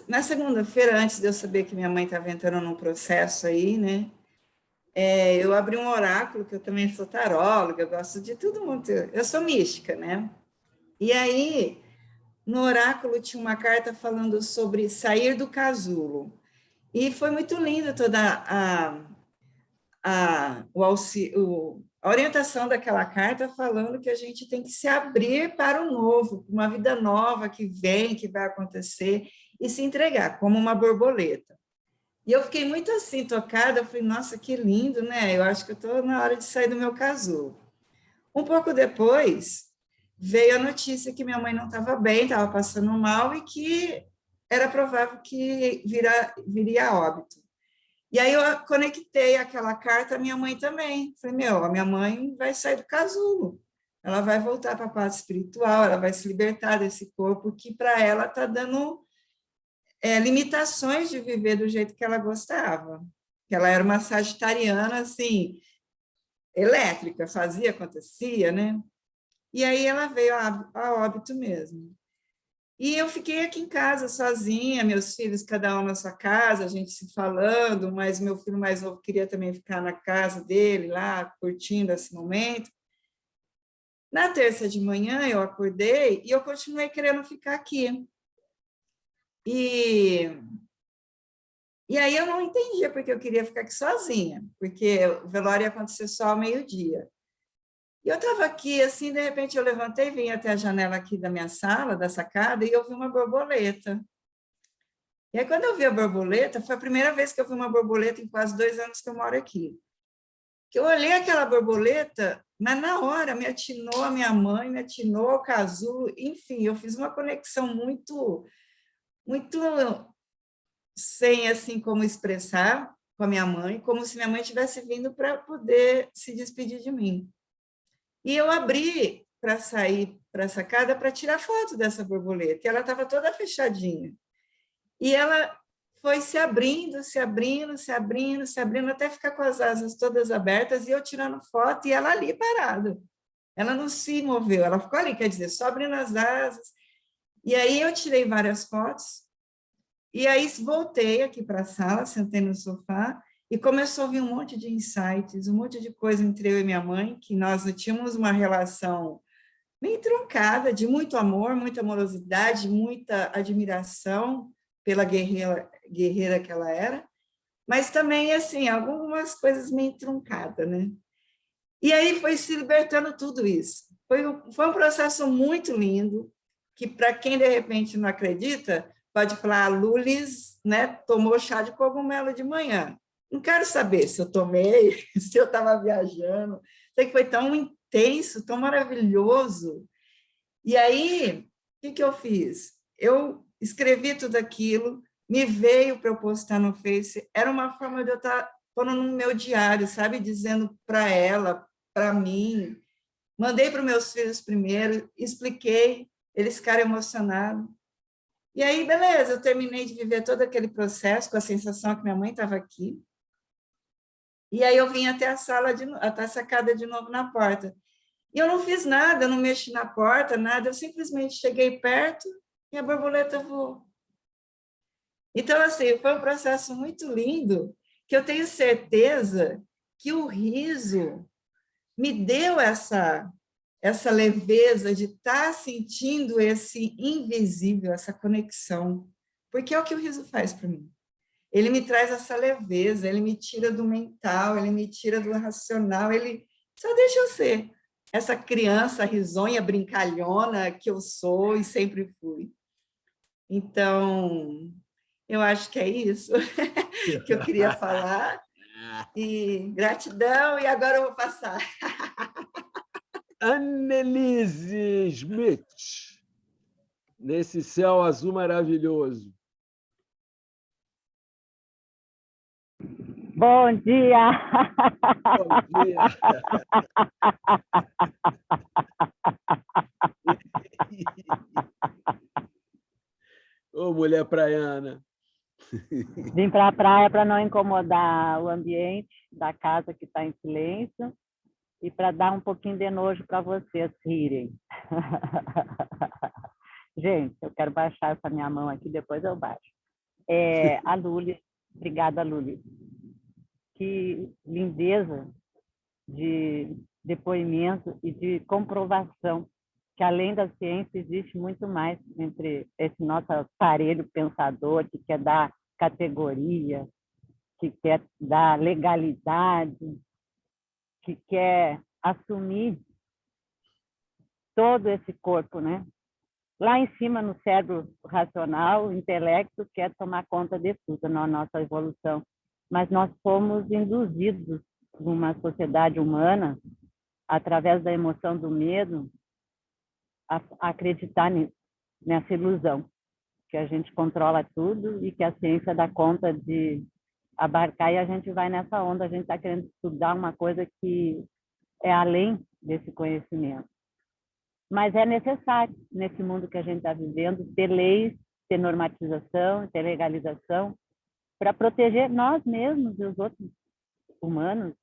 Na segunda-feira, antes de eu saber que minha mãe estava entrando num processo aí, né? Eu abri um oráculo, que eu também sou taróloga, eu gosto de tudo muito. Eu sou mística, né? E aí, no oráculo tinha uma carta falando sobre sair do casulo. E foi muito lindo toda a orientação daquela carta falando que a gente tem que se abrir para o novo, uma vida nova que vem, que vai acontecer, e se entregar, como uma borboleta. E eu fiquei muito assim, tocada, eu falei, nossa, que lindo, né? Eu acho que eu estou na hora de sair do meu casulo. Um pouco depois, veio a notícia que minha mãe não estava bem, estava passando mal e que era provável que viria a óbito. E aí eu conectei aquela carta à minha mãe também. Falei, a minha mãe vai sair do casulo, ela vai voltar para a paz espiritual, ela vai se libertar desse corpo que para ela está dando limitações de viver do jeito que ela gostava. Que ela era uma sagitariana, assim, elétrica, fazia, acontecia, né? E aí ela veio a óbito mesmo. E eu fiquei aqui em casa sozinha, meus filhos, cada um na sua casa, a gente se falando, mas meu filho mais novo queria também ficar na casa dele, lá, curtindo esse momento. Na terça de manhã, eu acordei e eu continuei querendo ficar aqui. E aí eu não entendia porque eu queria ficar aqui sozinha, porque o velório ia acontecer só ao meio-dia. E eu estava aqui, assim, de repente eu levantei, vim até a janela aqui da minha sala, da sacada, e eu vi uma borboleta. E aí, quando eu vi a borboleta, foi a primeira vez que eu vi uma borboleta em quase 2 anos que eu moro aqui. Que eu olhei aquela borboleta, mas na hora me atinou a minha mãe, me atinou ao casulo, enfim, eu fiz uma conexão muito sem, assim, como expressar com a minha mãe, como se minha mãe tivesse vindo para poder se despedir de mim. E eu abri para sair para a sacada para tirar foto dessa borboleta, e ela estava toda fechadinha. E ela foi se abrindo, se abrindo, se abrindo, se abrindo, até ficar com as asas todas abertas, e eu tirando foto, e ela ali parada. Ela não se moveu, ela ficou ali, quer dizer, só abrindo as asas. E aí eu tirei várias fotos, e aí voltei aqui para a sala, sentei no sofá, e começou a vir um monte de insights, um monte de coisa entre eu e minha mãe, que nós tínhamos uma relação meio truncada, de muito amor, muita amorosidade, muita admiração pela guerreira que ela era, mas também, assim, algumas coisas meio truncadas, né? E aí foi se libertando tudo isso. Foi um processo muito lindo, que para quem, de repente, não acredita, pode falar, a Lulis, né, tomou chá de cogumelo de manhã. Não quero saber se eu tomei, se eu estava viajando. Sei que foi tão intenso, tão maravilhoso. E aí, o que eu fiz? Eu escrevi tudo aquilo, me veio para eu postar no Face, era uma forma de eu estar pondo no meu diário, sabe? Dizendo para ela, para mim. Mandei para os meus filhos primeiro, expliquei, eles ficaram emocionados. E aí, beleza, eu terminei de viver todo aquele processo com a sensação que minha mãe estava aqui. E aí eu vim até a sala, até a sacada de novo na porta. E eu não fiz nada, eu não mexi na porta, nada, eu simplesmente cheguei perto e a borboleta voou. Então, assim, foi um processo muito lindo, que eu tenho certeza que o riso me deu essa leveza de estar sentindo esse invisível, essa conexão, porque é o que o riso faz para mim. Ele me traz essa leveza, ele me tira do mental, ele me tira do racional, ele só deixa eu ser essa criança risonha, brincalhona que eu sou e sempre fui. Então, eu acho que é isso que eu queria falar. E gratidão, e agora eu vou passar. Annelise Schmidt, nesse céu azul maravilhoso. Bom dia! Bom dia! Ô, mulher praiana! Vim para a praia para não incomodar o ambiente da casa que está em silêncio e para dar um pouquinho de nojo para vocês rirem. Gente, eu quero baixar essa minha mão aqui, depois eu baixo. A Luli, obrigada, Luli. Que lindeza de depoimento e de comprovação que, além da ciência, existe muito mais entre esse nosso aparelho pensador que quer dar categoria, que quer dar legalidade, que quer assumir todo esse corpo, né? Lá em cima, no cérebro racional, o intelecto quer tomar conta de tudo na nossa evolução. Mas nós fomos induzidos numa sociedade humana, através da emoção do medo, a acreditar nisso, nessa ilusão, que a gente controla tudo e que a ciência dá conta de abarcar, e a gente vai nessa onda, a gente está querendo estudar uma coisa que é além desse conhecimento. Mas é necessário, nesse mundo que a gente está vivendo, ter leis, ter normatização, ter legalização, para proteger nós mesmos e os outros humanos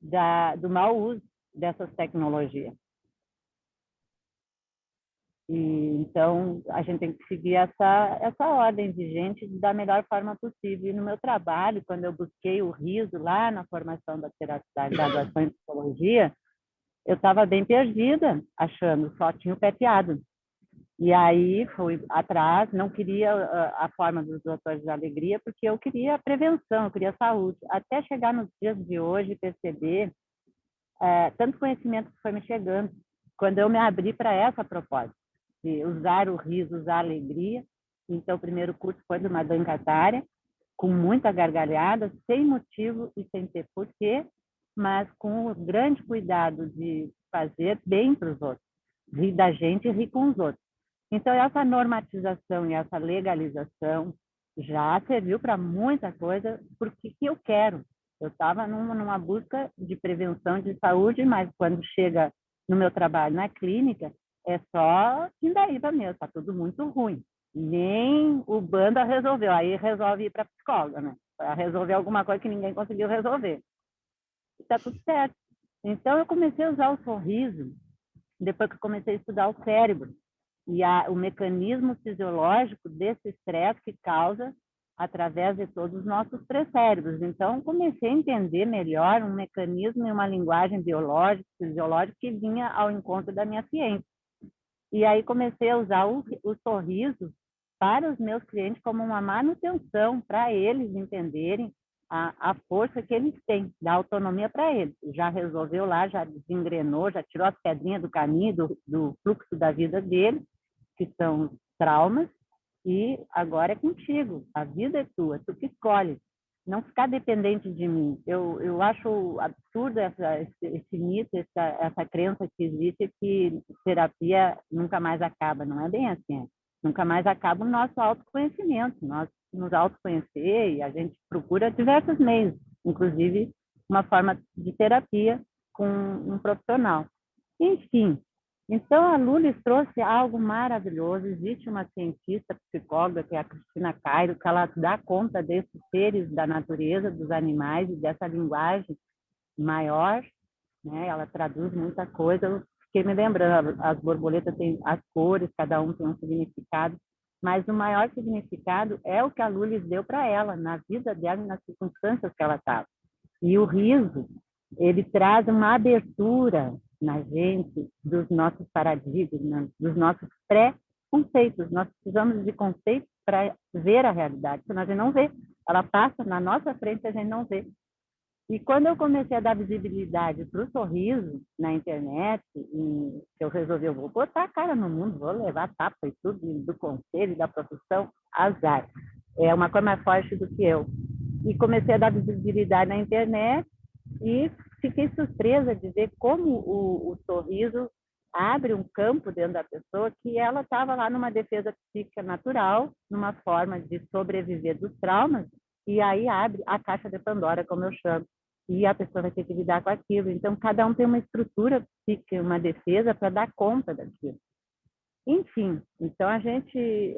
do mau uso dessas tecnologias. Então, a gente tem que seguir essa ordem de gente da melhor forma possível. E no meu trabalho, quando eu busquei o riso lá na formação da graduação em psicologia, eu estava bem perdida, achando só tinha o peteado. E aí fui atrás, não queria a forma dos doutores da alegria, porque eu queria prevenção, eu queria saúde. Até chegar nos dias de hoje e perceber tanto conhecimento que foi me chegando, quando eu me abri para essa proposta, de usar o riso, usar a alegria. Então, o primeiro curso foi de uma dancatária, com muita gargalhada, sem motivo e sem ter porquê, mas com o grande cuidado de fazer bem para os outros, rir da gente e rir com os outros. Então, essa normatização e essa legalização já serviu para muita coisa, porque que eu quero. Eu estava numa busca de prevenção de saúde, mas quando chega no meu trabalho na clínica, é só pindaíba mesmo, está tudo muito ruim. nem o banda resolveu. Aí resolve ir para psicóloga, né? Para resolver alguma coisa que ninguém conseguiu resolver. Está tudo certo. Então, eu comecei a usar o sorriso depois que eu comecei a estudar o cérebro e o mecanismo fisiológico desse estresse que causa através de todos os nossos três cérebros. Então, comecei a entender melhor um mecanismo e uma linguagem biológica, fisiológica que vinha ao encontro da minha ciência. E aí comecei a usar o sorriso para os meus clientes como uma manutenção para eles entenderem a força que eles têm, da autonomia para eles. Já resolveu lá, já desengrenou, já tirou as pedrinhas do caminho, do fluxo da vida deles, que são traumas, e agora é contigo. A vida é tua, tu que escolhe. Não ficar dependente de mim. Eu acho absurdo esse mito, essa crença que existe que terapia nunca mais acaba. Não é bem assim. É. Nunca mais acaba o nosso autoconhecimento. Nós nos autoconhecer e a gente procura diversos meios, inclusive uma forma de terapia com um profissional. Enfim, então a Lulis trouxe algo maravilhoso. Existe uma cientista psicóloga, que é a Cristina Cairo, que ela dá conta desses seres da natureza, dos animais e dessa linguagem maior, né? Ela traduz muita coisa. Eu fiquei me lembrando, as borboletas têm as cores, cada um tem um significado, mas o maior significado é o que a Lulis deu para ela, na vida dela e nas circunstâncias que ela estava. E o riso, ele traz uma abertura na gente dos nossos paradigmas, dos nossos pré-conceitos. Nós precisamos de conceitos para ver a realidade, senão a gente não vê. Ela passa na nossa frente e a gente não vê. E quando eu comecei a dar visibilidade para o sorriso na internet, e eu resolvi, eu vou botar a cara no mundo, vou levar tapa e tudo, do conselho, da profissão, azar. É uma coisa mais forte do que eu. E comecei a dar visibilidade na internet e fiquei surpresa de ver como o sorriso abre um campo dentro da pessoa que ela estava lá numa defesa psíquica natural, numa forma de sobreviver dos traumas, e aí abre a caixa de Pandora, como eu chamo. E a pessoa vai ter que lidar com aquilo. Então, cada um tem uma estrutura psíquica, uma defesa para dar conta daquilo. Enfim, então a gente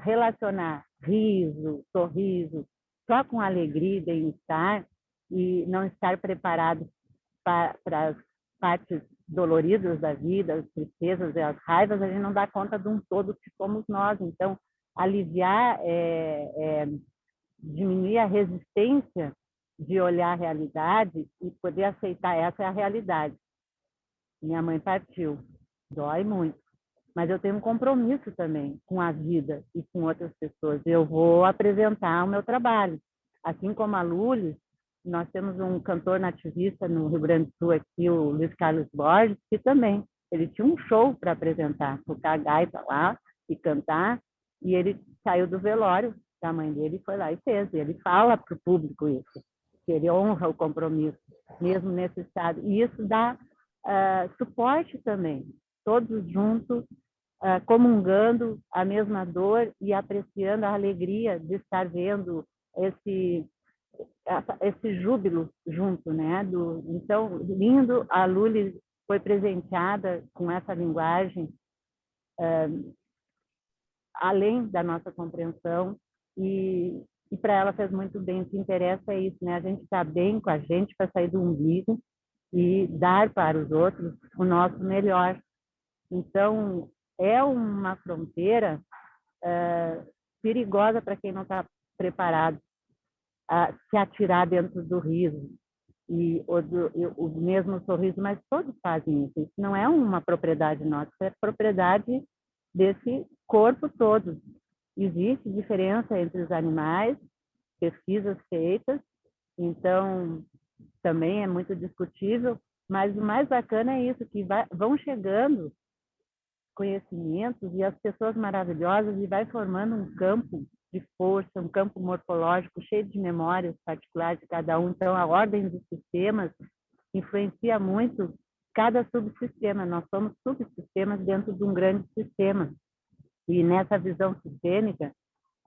relacionar riso, sorriso, só com alegria e bem-estar, e não estar preparado para as partes doloridas da vida, as tristezas e as raivas, a gente não dá conta de um todo que somos nós. Então, aliviar, diminuir a resistência de olhar a realidade e poder aceitar, essa é a realidade. Minha mãe partiu, dói muito, mas eu tenho um compromisso também com a vida e com outras pessoas. Eu vou apresentar o meu trabalho. Assim como a Lulis, nós temos um cantor nativista no Rio Grande do Sul, aqui, o Luiz Carlos Borges, que também, ele tinha um show para apresentar, tocar a gaita lá e cantar, e ele saiu do velório da mãe dele e foi lá e fez. E ele fala para o público isso, que ele honra o compromisso, mesmo nesse estado. E isso dá suporte também, todos juntos, comungando a mesma dor e apreciando a alegria de estar vendo esse júbilo junto, né? Então, lindo, a Lulis foi presenteada com essa linguagem, além da nossa compreensão, e para ela fez muito bem. O que interessa é isso, né? A gente está bem com a gente para sair do umbigo e dar para os outros o nosso melhor. Então, é uma fronteira perigosa para quem não está preparado a se atirar dentro do riso e o mesmo sorriso, mas todos fazem isso. Isso não é uma propriedade nossa, é propriedade desse corpo todo. Existe diferença entre os animais, pesquisas feitas, então também é muito discutível, mas o mais bacana é isso, que vão chegando conhecimentos e as pessoas maravilhosas e vai formando um campo de força, um campo morfológico cheio de memórias particulares de cada um. Então, a ordem dos sistemas influencia muito cada subsistema. Nós somos subsistemas dentro de um grande sistema. E nessa visão sistêmica,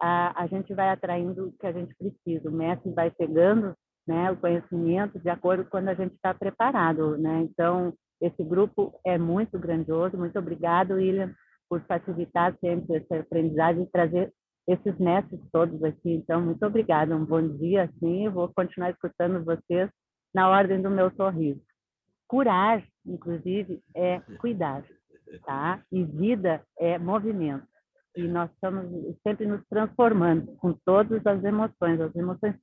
a gente vai atraindo o que a gente precisa. O mestre vai pegando, né, o conhecimento de acordo com quando a gente está preparado, né? Então, esse grupo é muito grandioso. Muito obrigado, William, por facilitar sempre essa aprendizagem e trazer esses mestres todos aqui. Então, muito obrigada, um bom dia, sim, eu vou continuar escutando vocês na ordem do meu sorriso. Curar, inclusive, é cuidar, tá? E vida é movimento. E nós estamos sempre nos transformando com todas as emoções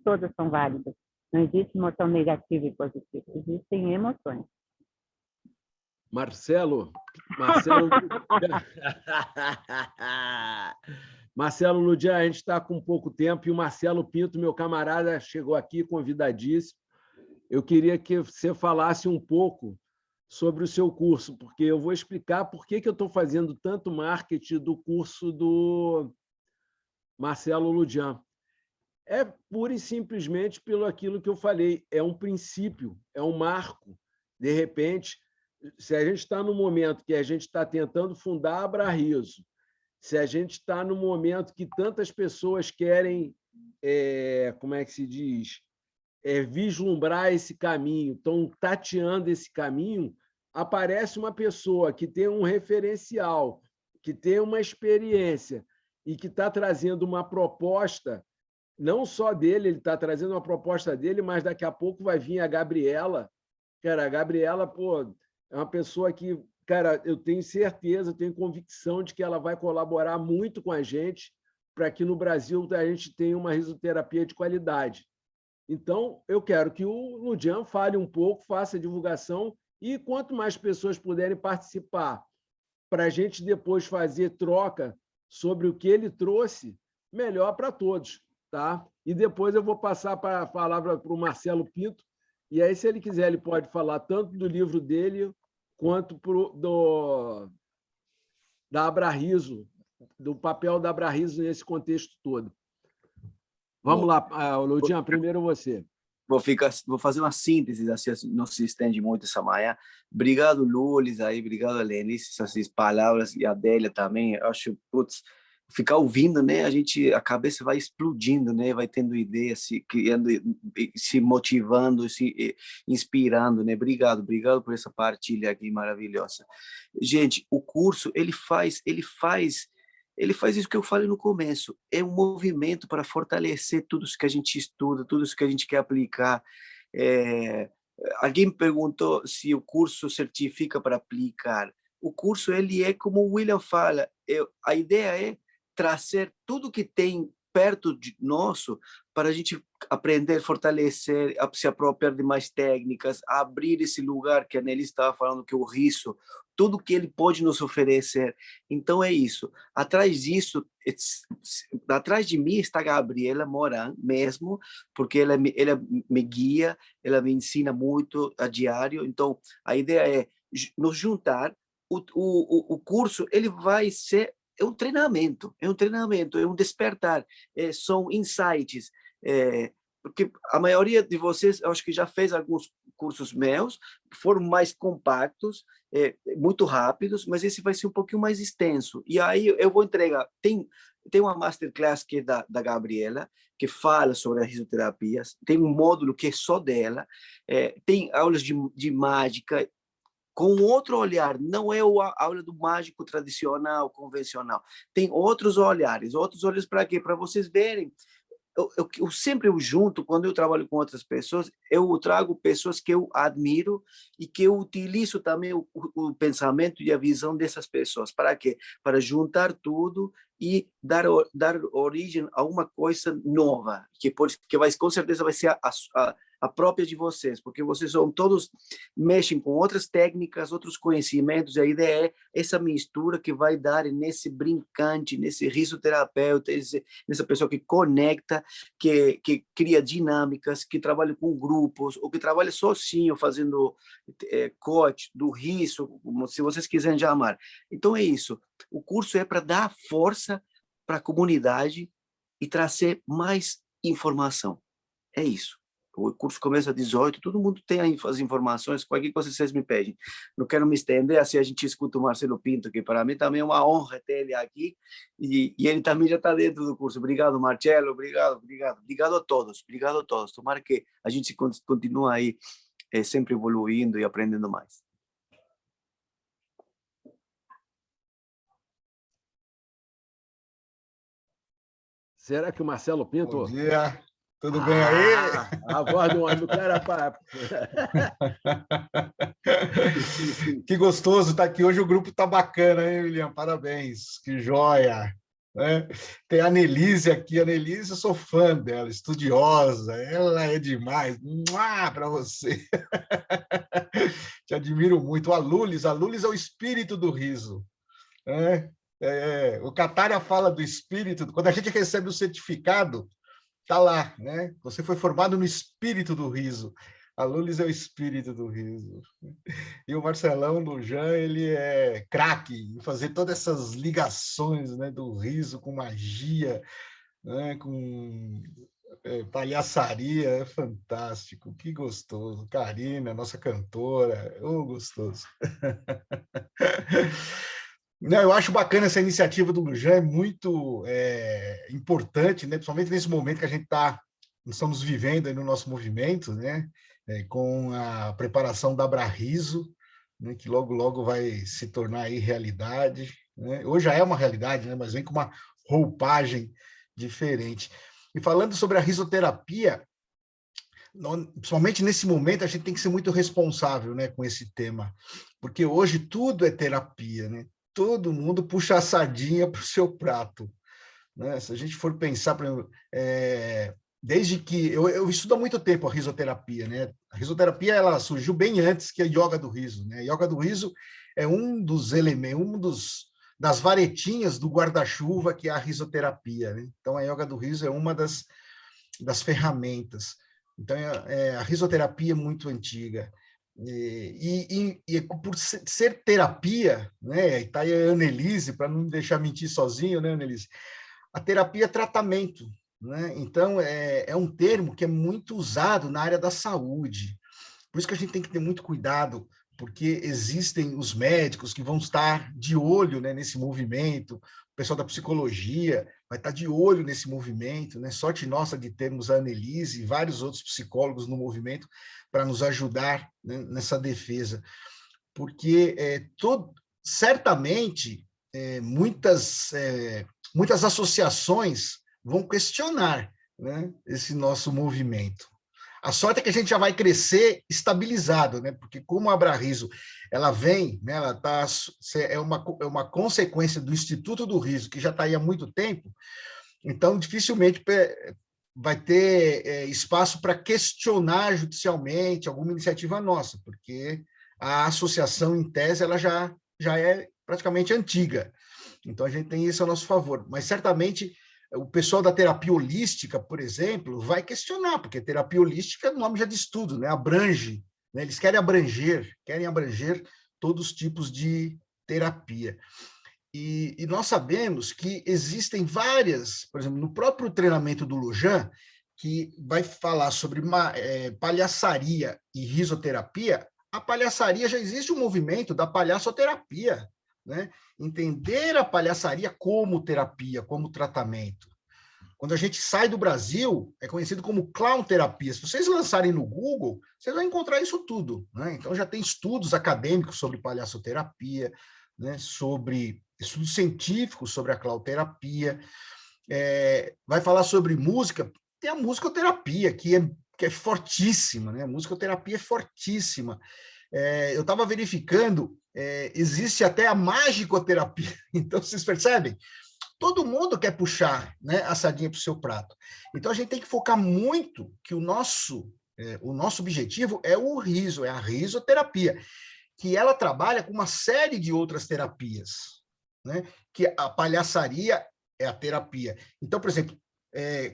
todas são válidas. Não existe emoção negativa e positiva, existem emoções. Marcelo Marcelo Ludian, a gente está com pouco tempo e o Marcelo Pinto, meu camarada, chegou aqui convidadíssimo. Eu queria que você falasse um pouco sobre o seu curso, porque eu vou explicar por que eu estou fazendo tanto marketing do curso do Marcelo Ludian. É pura e simplesmente pelo aquilo que eu falei, é um princípio, é um marco. De repente, se a gente está no momento que a gente está tentando fundar a Abrarizo, se a gente está no momento que tantas pessoas querem, como é que se diz, vislumbrar esse caminho, estão tateando esse caminho, aparece uma pessoa que tem um referencial, que tem uma experiência e que está trazendo uma proposta, não só dele, ele está trazendo uma proposta dele, mas daqui a pouco vai vir a Gabriela. Cara, a Gabriela, pô, é uma pessoa que, cara, eu tenho certeza, eu tenho convicção de que ela vai colaborar muito com a gente para que no Brasil a gente tenha uma risoterapia de qualidade. Então, eu quero que o Ludian fale um pouco, faça a divulgação e quanto mais pessoas puderem participar para a gente depois fazer troca sobre o que ele trouxe, melhor para todos. Tá? E depois eu vou passar a palavra para o Marcelo Pinto, e aí, se ele quiser, ele pode falar tanto do livro dele quanto da Abrarizo, do papel da Abrarizo nesse contexto todo. Vamos lá, Ludian, primeiro você. Vou fazer uma síntese, assim, não se estende muito essa manhã. Obrigado, Lulis, aí, obrigado, Lenice, essas palavras, e a Adélia também. Eu acho, putz, ficar ouvindo, né? A cabeça vai explodindo, né? Vai tendo ideias, se criando, se motivando, se inspirando, né? Obrigado por essa partilha aqui maravilhosa. Gente, o curso, ele faz isso que eu falei no começo, é um movimento para fortalecer tudo isso que a gente estuda, tudo isso que a gente quer aplicar. Alguém me perguntou se o curso certifica para aplicar. O curso, ele é como o William fala, a ideia é trazer tudo que tem perto de nosso para a gente aprender, fortalecer, se apropriar de mais técnicas, abrir esse lugar que a Nelly estava falando, que é o riso, tudo que ele pode nos oferecer. Então é isso. Atrás disso, atrás de mim está a Gabriela Moran mesmo, porque ela me guia, ela me ensina muito a diário. Então a ideia é nos juntar. O curso, ele vai ser é um treinamento, é um despertar, são insights, porque a maioria de vocês, acho que já fez alguns cursos meus, foram mais compactos, muito rápidos, mas esse vai ser um pouquinho mais extenso. E aí eu vou entregar, tem uma masterclass que é da Gabriela, que fala sobre as risoterapias, tem um módulo que é só dela, tem aulas de mágica, com outro olhar, não é a aula do mágico tradicional, convencional. Tem outros olhares para quê? Para vocês verem. Eu sempre junto, quando eu trabalho com outras pessoas, eu trago pessoas que eu admiro e que eu utilizo também o pensamento e a visão dessas pessoas. Para quê? Para juntar tudo e dar origem a uma coisa nova, que vai, com certeza vai ser a própria de vocês, porque vocês são todos, mexem com outras técnicas, outros conhecimentos, e a ideia é essa mistura que vai dar nesse brincante, nesse risoterapeuta, nessa pessoa que conecta, que cria dinâmicas, que trabalha com grupos, ou que trabalha sozinho, fazendo coach do riso, se vocês quiserem chamar. Então é isso. O curso é para dar força para a comunidade e trazer mais informação. É isso. O curso começa às 18, todo mundo tem as informações, qualquer coisa vocês me pedem. Não quero me estender, assim a gente escuta o Marcelo Pinto, que para mim também é uma honra ter ele aqui, e ele também já está dentro do curso. Obrigado, Marcelo, obrigado a todos, Tomara que a gente continue aí sempre evoluindo e aprendendo mais. Será que o Marcelo Pinto... Bom dia, tudo bem aí? A voz do homem do cara, papo. Que gostoso estar aqui. Hoje o grupo está bacana, hein, William? Parabéns, que joia. Né? Tem a Nelise aqui. A Nelise, eu sou fã dela, estudiosa. Ela é demais. Para você. Te admiro muito. A Lulis é o espírito do riso. Né? O Kataria fala do espírito. Quando a gente recebe o certificado, está lá, né? Você foi formado no espírito do riso. A Lulis é o espírito do riso. E o Marcelão Lujan, ele é craque em fazer todas essas ligações, né, do riso com magia, né, com palhaçaria. É fantástico, que gostoso. Karina, nossa cantora, gostoso. Não, eu acho bacana essa iniciativa do Lujan, é muito importante, né? Principalmente nesse momento que a gente estamos vivendo aí no nosso movimento, né? Com a preparação da Abrariso, né? Que logo, logo vai se tornar aí realidade, né? Hoje já é uma realidade, né? Mas vem com uma roupagem diferente. E falando sobre a risoterapia, principalmente nesse momento, a gente tem que ser muito responsável, né, com esse tema, porque hoje tudo é terapia, né? Todo mundo puxa a sardinha para o seu prato, né? Se a gente for pensar, por exemplo, desde que eu estudo há muito tempo a risoterapia, né? A risoterapia ela surgiu bem antes que a yoga do riso, né? A yoga do riso é um dos elementos, das varetinhas do guarda-chuva que é a risoterapia, né? Então a yoga do riso é uma das ferramentas. Então a risoterapia é muito antiga. E por ser terapia, né? Está aí a Annelise, para não me deixar mentir sozinho, né, Annelise? A terapia é tratamento, né? Então, é um termo que é muito usado na área da saúde. Por isso que a gente tem que ter muito cuidado, porque existem os médicos que vão estar de olho, né, nesse movimento, o pessoal da psicologia vai estar de olho nesse movimento, né? Sorte nossa de termos a Annelise e vários outros psicólogos no movimento para nos ajudar, né, nessa defesa. Porque certamente muitas associações vão questionar, né, esse nosso movimento. A sorte é que a gente já vai crescer estabilizado, né? Porque como a Abrariso, ela vem, né, é uma consequência do Instituto do Riso, que já está aí há muito tempo, então dificilmente vai ter espaço para questionar judicialmente alguma iniciativa nossa, porque a associação, em tese, ela já é praticamente antiga. Então, a gente tem isso a nosso favor. Mas, certamente, o pessoal da terapia holística, por exemplo, vai questionar, porque terapia holística, o nome já diz tudo, né? Abrange, né? Eles querem abranger todos os tipos de terapia. E nós sabemos que existem várias, por exemplo, no próprio treinamento do Lujan, que vai falar sobre palhaçaria e risoterapia. A palhaçaria, já existe um movimento da palhaçoterapia, né? Entender a palhaçaria como terapia, como tratamento. Quando a gente sai do Brasil, é conhecido como clown terapia. Se vocês lançarem no Google, vocês vão encontrar isso tudo, né? Então, já tem estudos acadêmicos sobre palhaçoterapia, né? Sobre estudos científicos sobre a clown-terapia. Vai falar sobre música. Tem a musicoterapia, que é fortíssima, né? A musicoterapia é fortíssima. Eu estava verificando, existe até a magicoterapia. Então, vocês percebem? Todo mundo quer puxar, né, a sardinha para o seu prato. Então, a gente tem que focar muito que o nosso objetivo é o riso, é a risoterapia, que ela trabalha com uma série de outras terapias, né? Que a palhaçaria é a terapia. Então, por exemplo,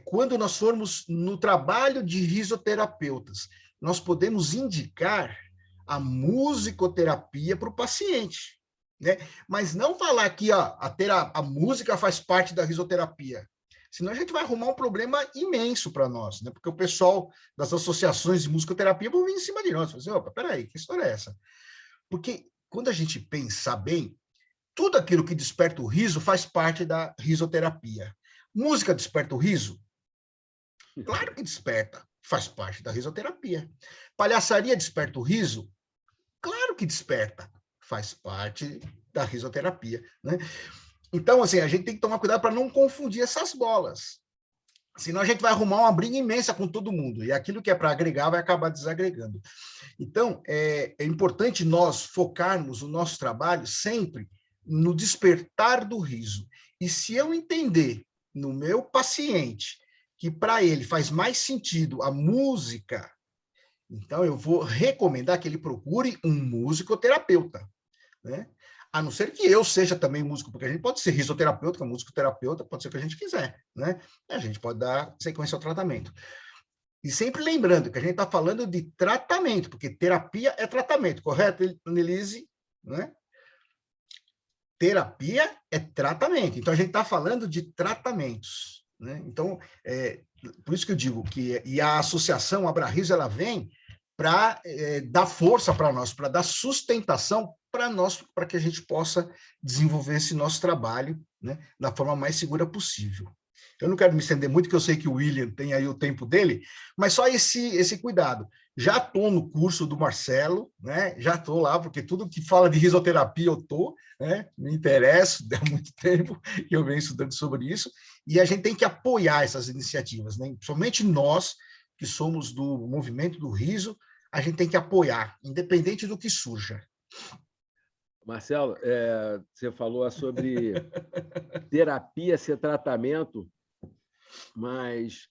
quando nós formos no trabalho de risoterapeutas, nós podemos indicar a musicoterapia para o paciente, né? Mas não falar que a música faz parte da risoterapia, senão a gente vai arrumar um problema imenso para nós, né? Porque o pessoal das associações de musicoterapia vão vir em cima de nós, falar assim, opa, peraí, que história é essa? Porque quando a gente pensar bem, tudo aquilo que desperta o riso faz parte da risoterapia. Música desperta o riso? Claro que desperta, faz parte da risoterapia. Palhaçaria desperta o riso? Claro que desperta, faz parte da risoterapia, né? Então, assim, a gente tem que tomar cuidado para não confundir essas bolas, Senão a gente vai arrumar uma briga imensa com todo mundo, e aquilo que é para agregar vai acabar desagregando. Então, é importante nós focarmos o nosso trabalho sempre no despertar do riso. E se eu entender no meu paciente que para ele faz mais sentido a música, então eu vou recomendar que ele procure um musicoterapeuta, né? A não ser que eu seja também músico, porque a gente pode ser risoterapeuta, musicoterapeuta, pode ser o que a gente quiser, né? A gente pode dar sequência ao tratamento. E sempre lembrando que a gente está falando de tratamento, porque terapia é tratamento, correto, Annelise? Né? Terapia é tratamento. Então, a gente está falando de tratamentos. Né? Então, por isso que eu digo que e a associação Abrarriso, ela vem para dar força para nós, para dar sustentação para nós, para que a gente possa desenvolver esse nosso trabalho, né, da forma mais segura possível. Eu não quero me estender muito, porque eu sei que o William tem aí o tempo dele, mas só esse cuidado. Já estou no curso do Marcelo, né? Já estou lá, porque tudo que fala de risoterapia eu estou, né? Me interesso, há muito tempo que eu venho estudando sobre isso, e a gente tem que apoiar essas iniciativas, né? Somente nós, que somos do movimento do riso, a gente tem que apoiar, independente do que surja. Marcelo, você falou sobre terapia ser tratamento, mas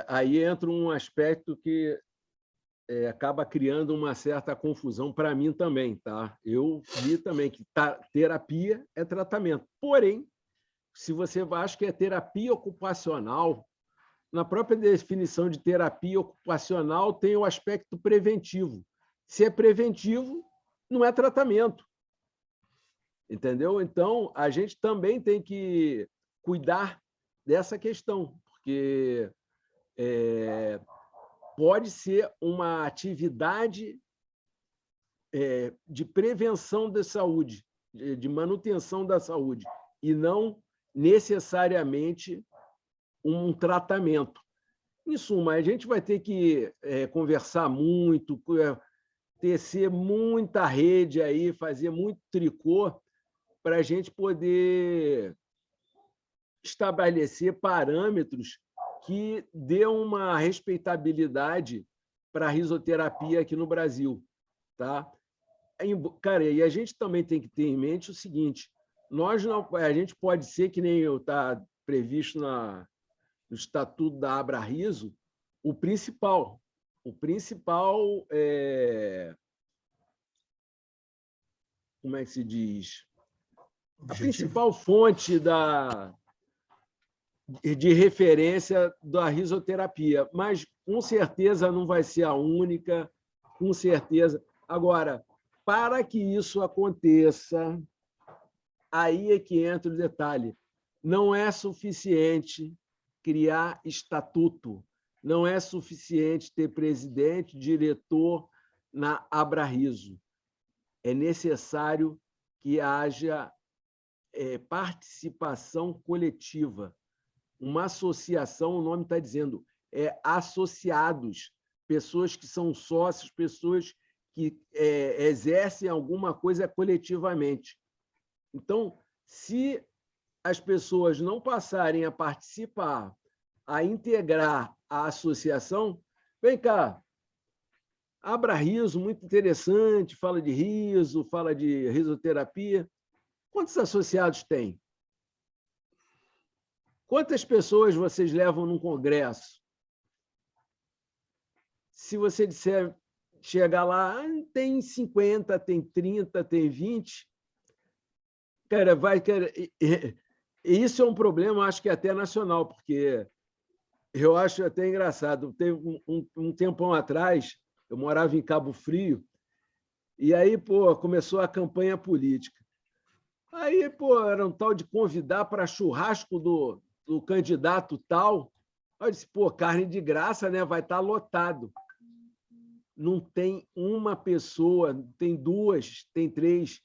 aí entra um aspecto que acaba criando uma certa confusão para mim também, tá? Eu vi também que terapia é tratamento. Porém, se você acha que é terapia ocupacional, na própria definição de terapia ocupacional tem o aspecto preventivo. Se é preventivo, não é tratamento. Entendeu? Então, a gente também tem que cuidar dessa questão, porque pode ser uma atividade de prevenção da saúde, de manutenção da saúde, e não necessariamente um tratamento. Em suma, a gente vai ter que conversar muito, tecer muita rede aí, fazer muito tricô para a gente poder estabelecer parâmetros que dê uma respeitabilidade para a risoterapia aqui no Brasil. Tá? Cara, e a gente também tem que ter em mente o seguinte, a gente pode ser, que nem está previsto no Estatuto da Abrarriso, o principal como é que se diz? A principal fonte de referência da risoterapia, mas com certeza não vai ser a única, com certeza. Agora, para que isso aconteça, aí é que entra o detalhe. Não é suficiente criar estatuto, não é suficiente ter presidente, diretor na Abrarriso. É necessário que haja participação coletiva. Uma associação, o nome está dizendo, associados, pessoas que são sócios, pessoas que exercem alguma coisa coletivamente. Então, se as pessoas não passarem a participar, a integrar a associação, vem cá, Abrarriso, muito interessante, fala de riso, fala de risoterapia. Quantos associados tem? Quantas pessoas vocês levam num congresso? Se você disser, chegar lá, tem 50, tem 30, tem 20, cara, isso é um problema, acho que até nacional, porque eu acho até engraçado. Teve um tempão atrás, eu morava em Cabo Frio, e aí, começou a campanha política. Aí, era um tal de convidar para churrasco do candidato tal. Eu disse, carne de graça, né? Vai estar lotado. Não tem uma pessoa, tem duas, tem três.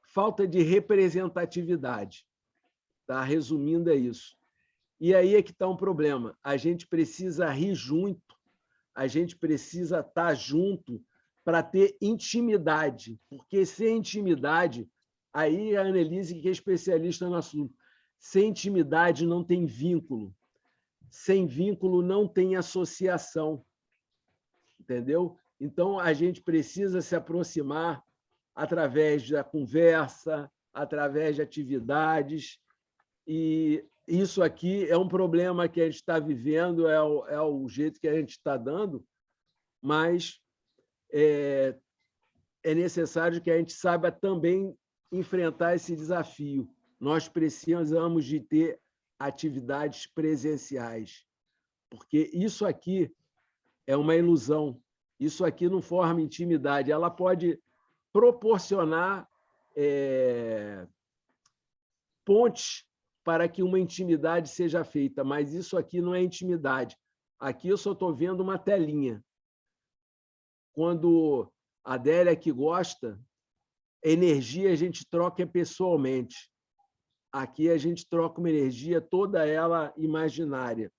Falta de representatividade. Tá? Resumindo, é isso. E aí é que está um problema. A gente precisa rir junto, a gente precisa estar junto para ter intimidade, porque sem intimidade, aí a Annelise, que é especialista no assunto, sem intimidade não tem vínculo. sem vínculo não tem associação, entendeu? Então, a gente precisa se aproximar através da conversa, através de atividades, e isso aqui é um problema que a gente está vivendo, é o jeito que a gente está dando, mas é necessário que a gente saiba também enfrentar esse desafio. Nós precisamos de ter atividades presenciais, porque isso aqui é uma ilusão, isso aqui não forma intimidade, ela pode proporcionar pontes para que uma intimidade seja feita, mas isso aqui não é intimidade. Aqui eu só estou vendo uma telinha. Quando a Adélia que gosta, energia a gente troca pessoalmente. Aqui a gente troca uma energia toda ela imaginária.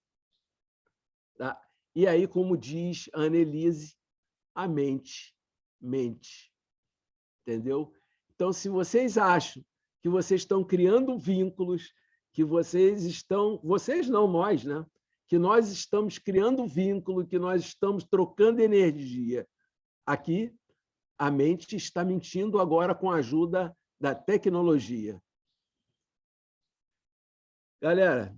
Tá? E aí, como diz a Annelise, a mente mente. Entendeu? Então, se vocês acham que vocês estão criando vínculos, que vocês não, nós, né? Que nós estamos criando vínculo, que nós estamos trocando energia. Aqui, a mente está mentindo agora com a ajuda da tecnologia. Galera,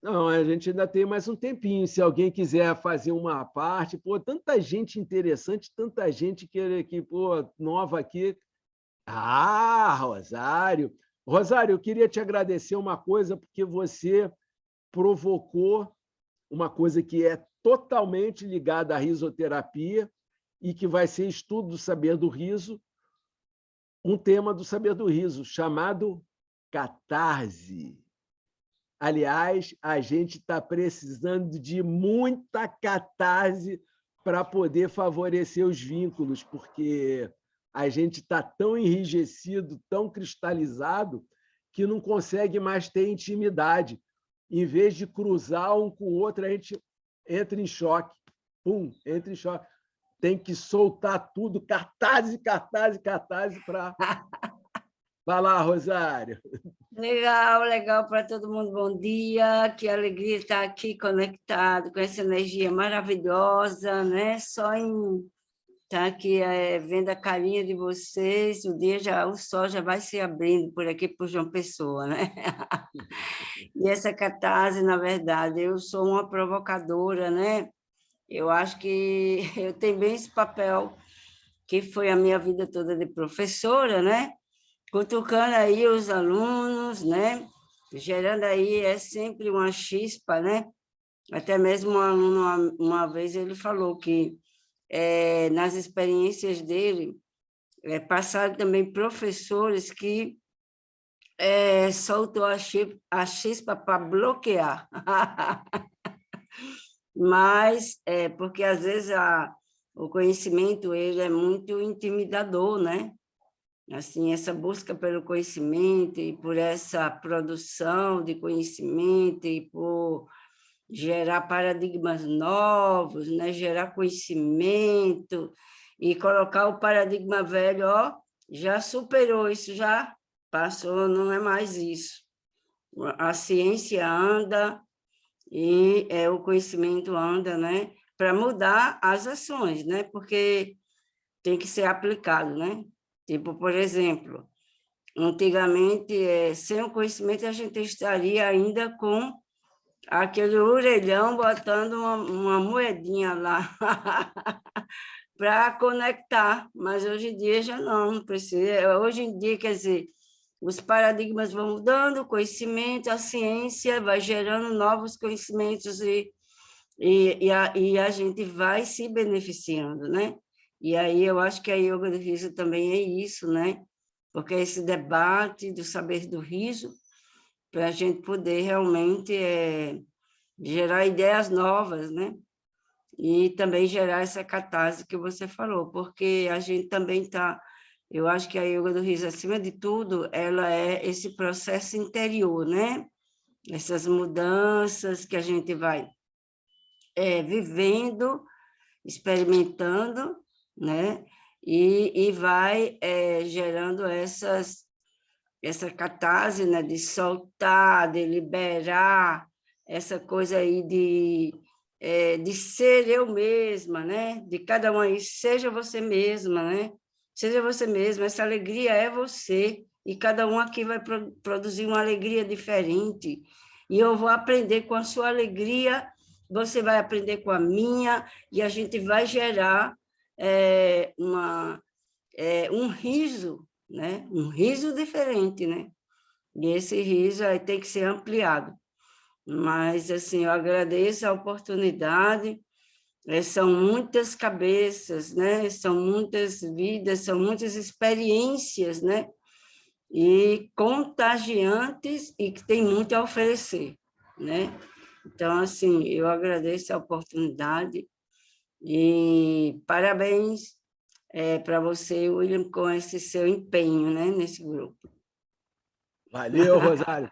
não, a gente ainda tem mais um tempinho. Se alguém quiser fazer uma parte, pô, tanta gente interessante, tanta gente que pô, nova aqui. Ah, Rosário! Rosário, eu queria te agradecer uma coisa, porque você provocou uma coisa que é totalmente ligada à risoterapia e que vai ser estudo do saber do riso, um tema do saber do riso, chamado catarse. Aliás, a gente está precisando de muita catarse para poder favorecer os vínculos, porque a gente está tão enrijecido, tão cristalizado, que não consegue mais ter intimidade. Em vez de cruzar um com o outro, a gente entra em choque. Pum, entra em choque. Tem que soltar tudo, catarse, catarse, catarse, para... Vai lá, Rosário. Legal, legal para todo mundo. Bom dia, que alegria estar aqui conectado com essa energia maravilhosa, né? Só em estar aqui vendo a carinha de vocês, o sol já vai se abrindo por aqui por João Pessoa, né? E essa catarse, na verdade, eu sou uma provocadora, né? Eu acho que eu tenho bem esse papel, que foi a minha vida toda de professora, né? Cutucando aí os alunos, né? Gerando aí sempre uma chispa, né? Até mesmo um aluno, uma vez, ele falou que nas experiências dele, passaram também professores que soltou a chispa para bloquear. Mas, porque às vezes o conhecimento ele é muito intimidador, né? Assim, essa busca pelo conhecimento e por essa produção de conhecimento e por gerar paradigmas novos, né? Gerar conhecimento e colocar o paradigma velho, ó, já superou isso, já passou, não é mais isso. A ciência anda e o conhecimento anda, né? Para mudar as ações, né? Porque tem que ser aplicado, né? Tipo, por exemplo, antigamente, sem o conhecimento, a gente estaria ainda com aquele orelhão botando uma moedinha lá para conectar, mas hoje em dia já não precisa. Hoje em dia, quer dizer, os paradigmas vão mudando, o conhecimento, a ciência vai gerando novos conhecimentos e a gente vai se beneficiando, né? E aí eu acho que a yoga do riso também é isso, né? Porque é esse debate do saber do riso, para a gente poder realmente gerar ideias novas, né? E também gerar essa catarse que você falou, porque a gente também está... Eu acho que a yoga do riso, acima de tudo, ela é esse processo interior, né? Essas mudanças que a gente vai vivendo, experimentando, né? E vai gerando essa catarse, né? De soltar, de liberar, essa coisa aí de ser eu mesma, né? De cada um aí, seja você mesma, né? Seja você mesma, essa alegria é você, e cada um aqui vai produzir uma alegria diferente, e eu vou aprender com a sua alegria, você vai aprender com a minha, e a gente vai gerar um riso, né? Um riso diferente, né? E esse riso aí tem que ser ampliado. Mas, assim, eu agradeço a oportunidade, são muitas cabeças, né? São muitas vidas, são muitas experiências, né? E contagiantes e que tem muito a oferecer, né? Então, assim, eu agradeço a oportunidade e parabéns para você, William, com esse seu empenho, né, nesse grupo. Valeu, Rosário.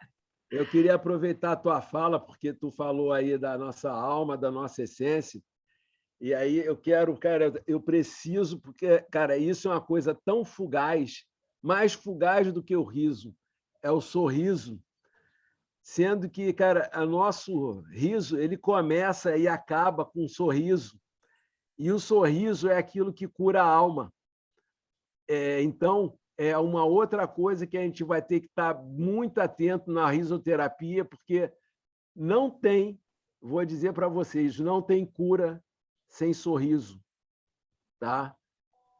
Eu queria aproveitar a tua fala, porque tu falou aí da nossa alma, da nossa essência, e aí eu quero, cara, eu preciso, porque, cara, isso é uma coisa tão fugaz, mais fugaz do que o riso, é o sorriso, sendo que, cara, o nosso riso, ele começa e acaba com um sorriso, e o sorriso é aquilo que cura a alma. Então, é uma outra coisa que a gente vai ter que estar muito atento na risoterapia, porque não tem, vou dizer para vocês, não tem cura sem sorriso, tá?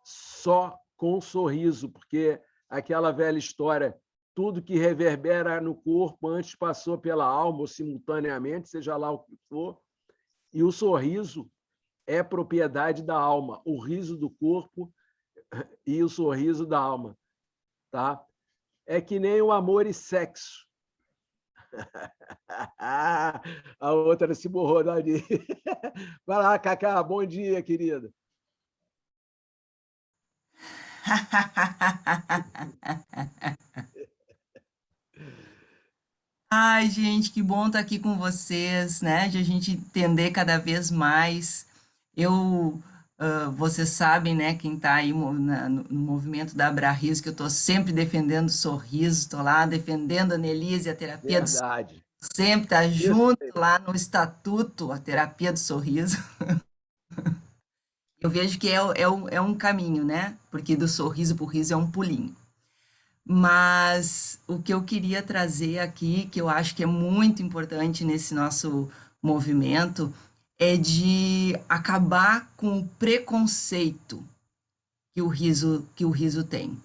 Só com sorriso, porque aquela velha história, tudo que reverbera no corpo antes passou pela alma, ou simultaneamente, seja lá o que for, e o sorriso é propriedade da alma, o riso do corpo e o sorriso da alma, tá? É que nem o amor e sexo. A outra se borrou dali. Vai lá, Cacá, bom dia, querida. Ai, gente, que bom estar aqui com vocês, né? De a gente entender cada vez mais. Vocês sabem, né? Quem está aí no movimento da Abraris, que eu estou sempre defendendo o sorriso, estou lá defendendo a Nelise, a terapia do sorriso, Verdade. sempre está Isso junto aí. lá no estatuto, a terapia do sorriso. Eu vejo que é um caminho, né? Porque do sorriso para o riso é um pulinho. Mas o que eu queria trazer aqui, que eu acho que é muito importante nesse nosso movimento, é de acabar com o preconceito que o riso tem,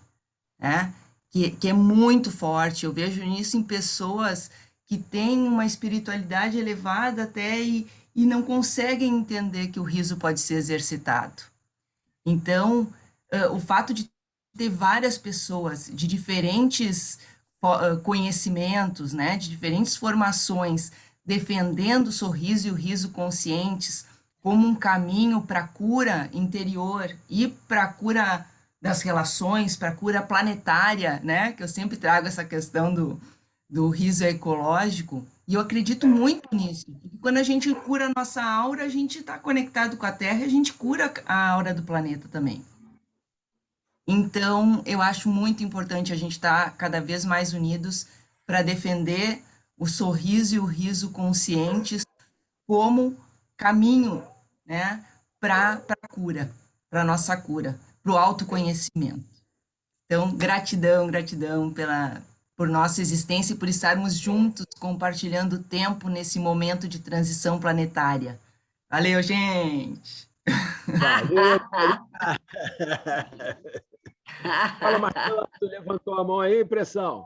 né? Que é muito forte. Eu vejo isso em pessoas que têm uma espiritualidade elevada até e não conseguem entender que o riso pode ser exercitado. Então, o fato de ter várias pessoas de diferentes conhecimentos, né, de diferentes formações, defendendo o sorriso e o riso conscientes como um caminho para a cura interior e para a cura das relações, para a cura planetária, né, que eu sempre trago essa questão do riso ecológico, e eu acredito muito nisso, porque quando a gente cura a nossa aura, a gente está conectado com a Terra e a gente cura a aura do planeta também. Então, eu acho muito importante a gente estar cada vez mais unidos para defender o sorriso e o riso conscientes como caminho, né, para a cura, para a nossa cura, para o autoconhecimento. Então, gratidão por nossa existência e por estarmos juntos compartilhando tempo nesse momento de transição planetária. Valeu, gente! Valeu, Fala, Marcelo, tu levantou a mão aí, impressão?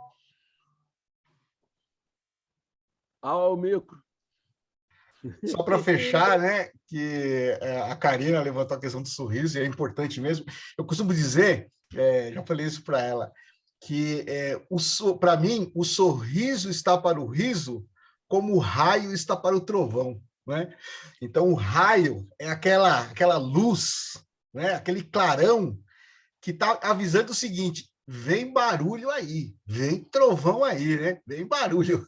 Ao micro. Só para fechar, né, que a Karina levantou a questão do sorriso, e é importante mesmo. Eu costumo dizer, já falei isso para ela, que para mim o sorriso está para o riso como o raio está para o trovão, né? Então o raio é aquela luz, né, aquele clarão que está avisando o seguinte: vem barulho aí, vem trovão aí, né? Vem barulho.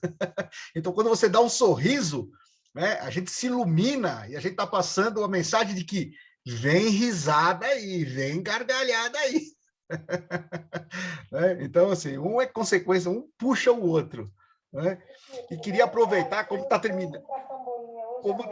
Então quando você dá um sorriso, né, a gente se ilumina e a gente está passando a mensagem de que vem risada aí, vem gargalhada aí. Então, assim, um é consequência, um puxa o outro. né? E queria aproveitar, como está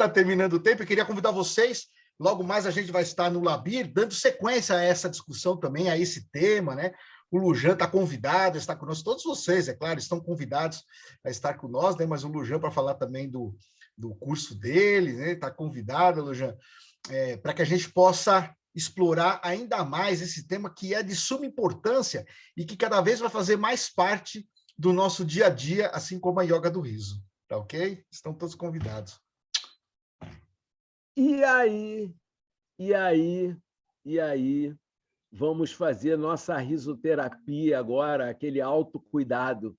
terminando o tempo, eu queria convidar vocês, logo mais a gente vai estar no Labir, dando sequência a essa discussão também, a esse tema, né? O Lujan está convidado, está conosco, todos vocês, é claro, estão convidados a estar com nós, né? Mas o Lujan para falar também do curso dele, né? Está convidado, Lujan, para que a gente possa explorar ainda mais esse tema que é de suma importância e que cada vez vai fazer mais parte do nosso dia a dia, assim como a yoga do riso. Tá ok? Estão todos convidados. E aí, vamos fazer nossa risoterapia agora, aquele autocuidado.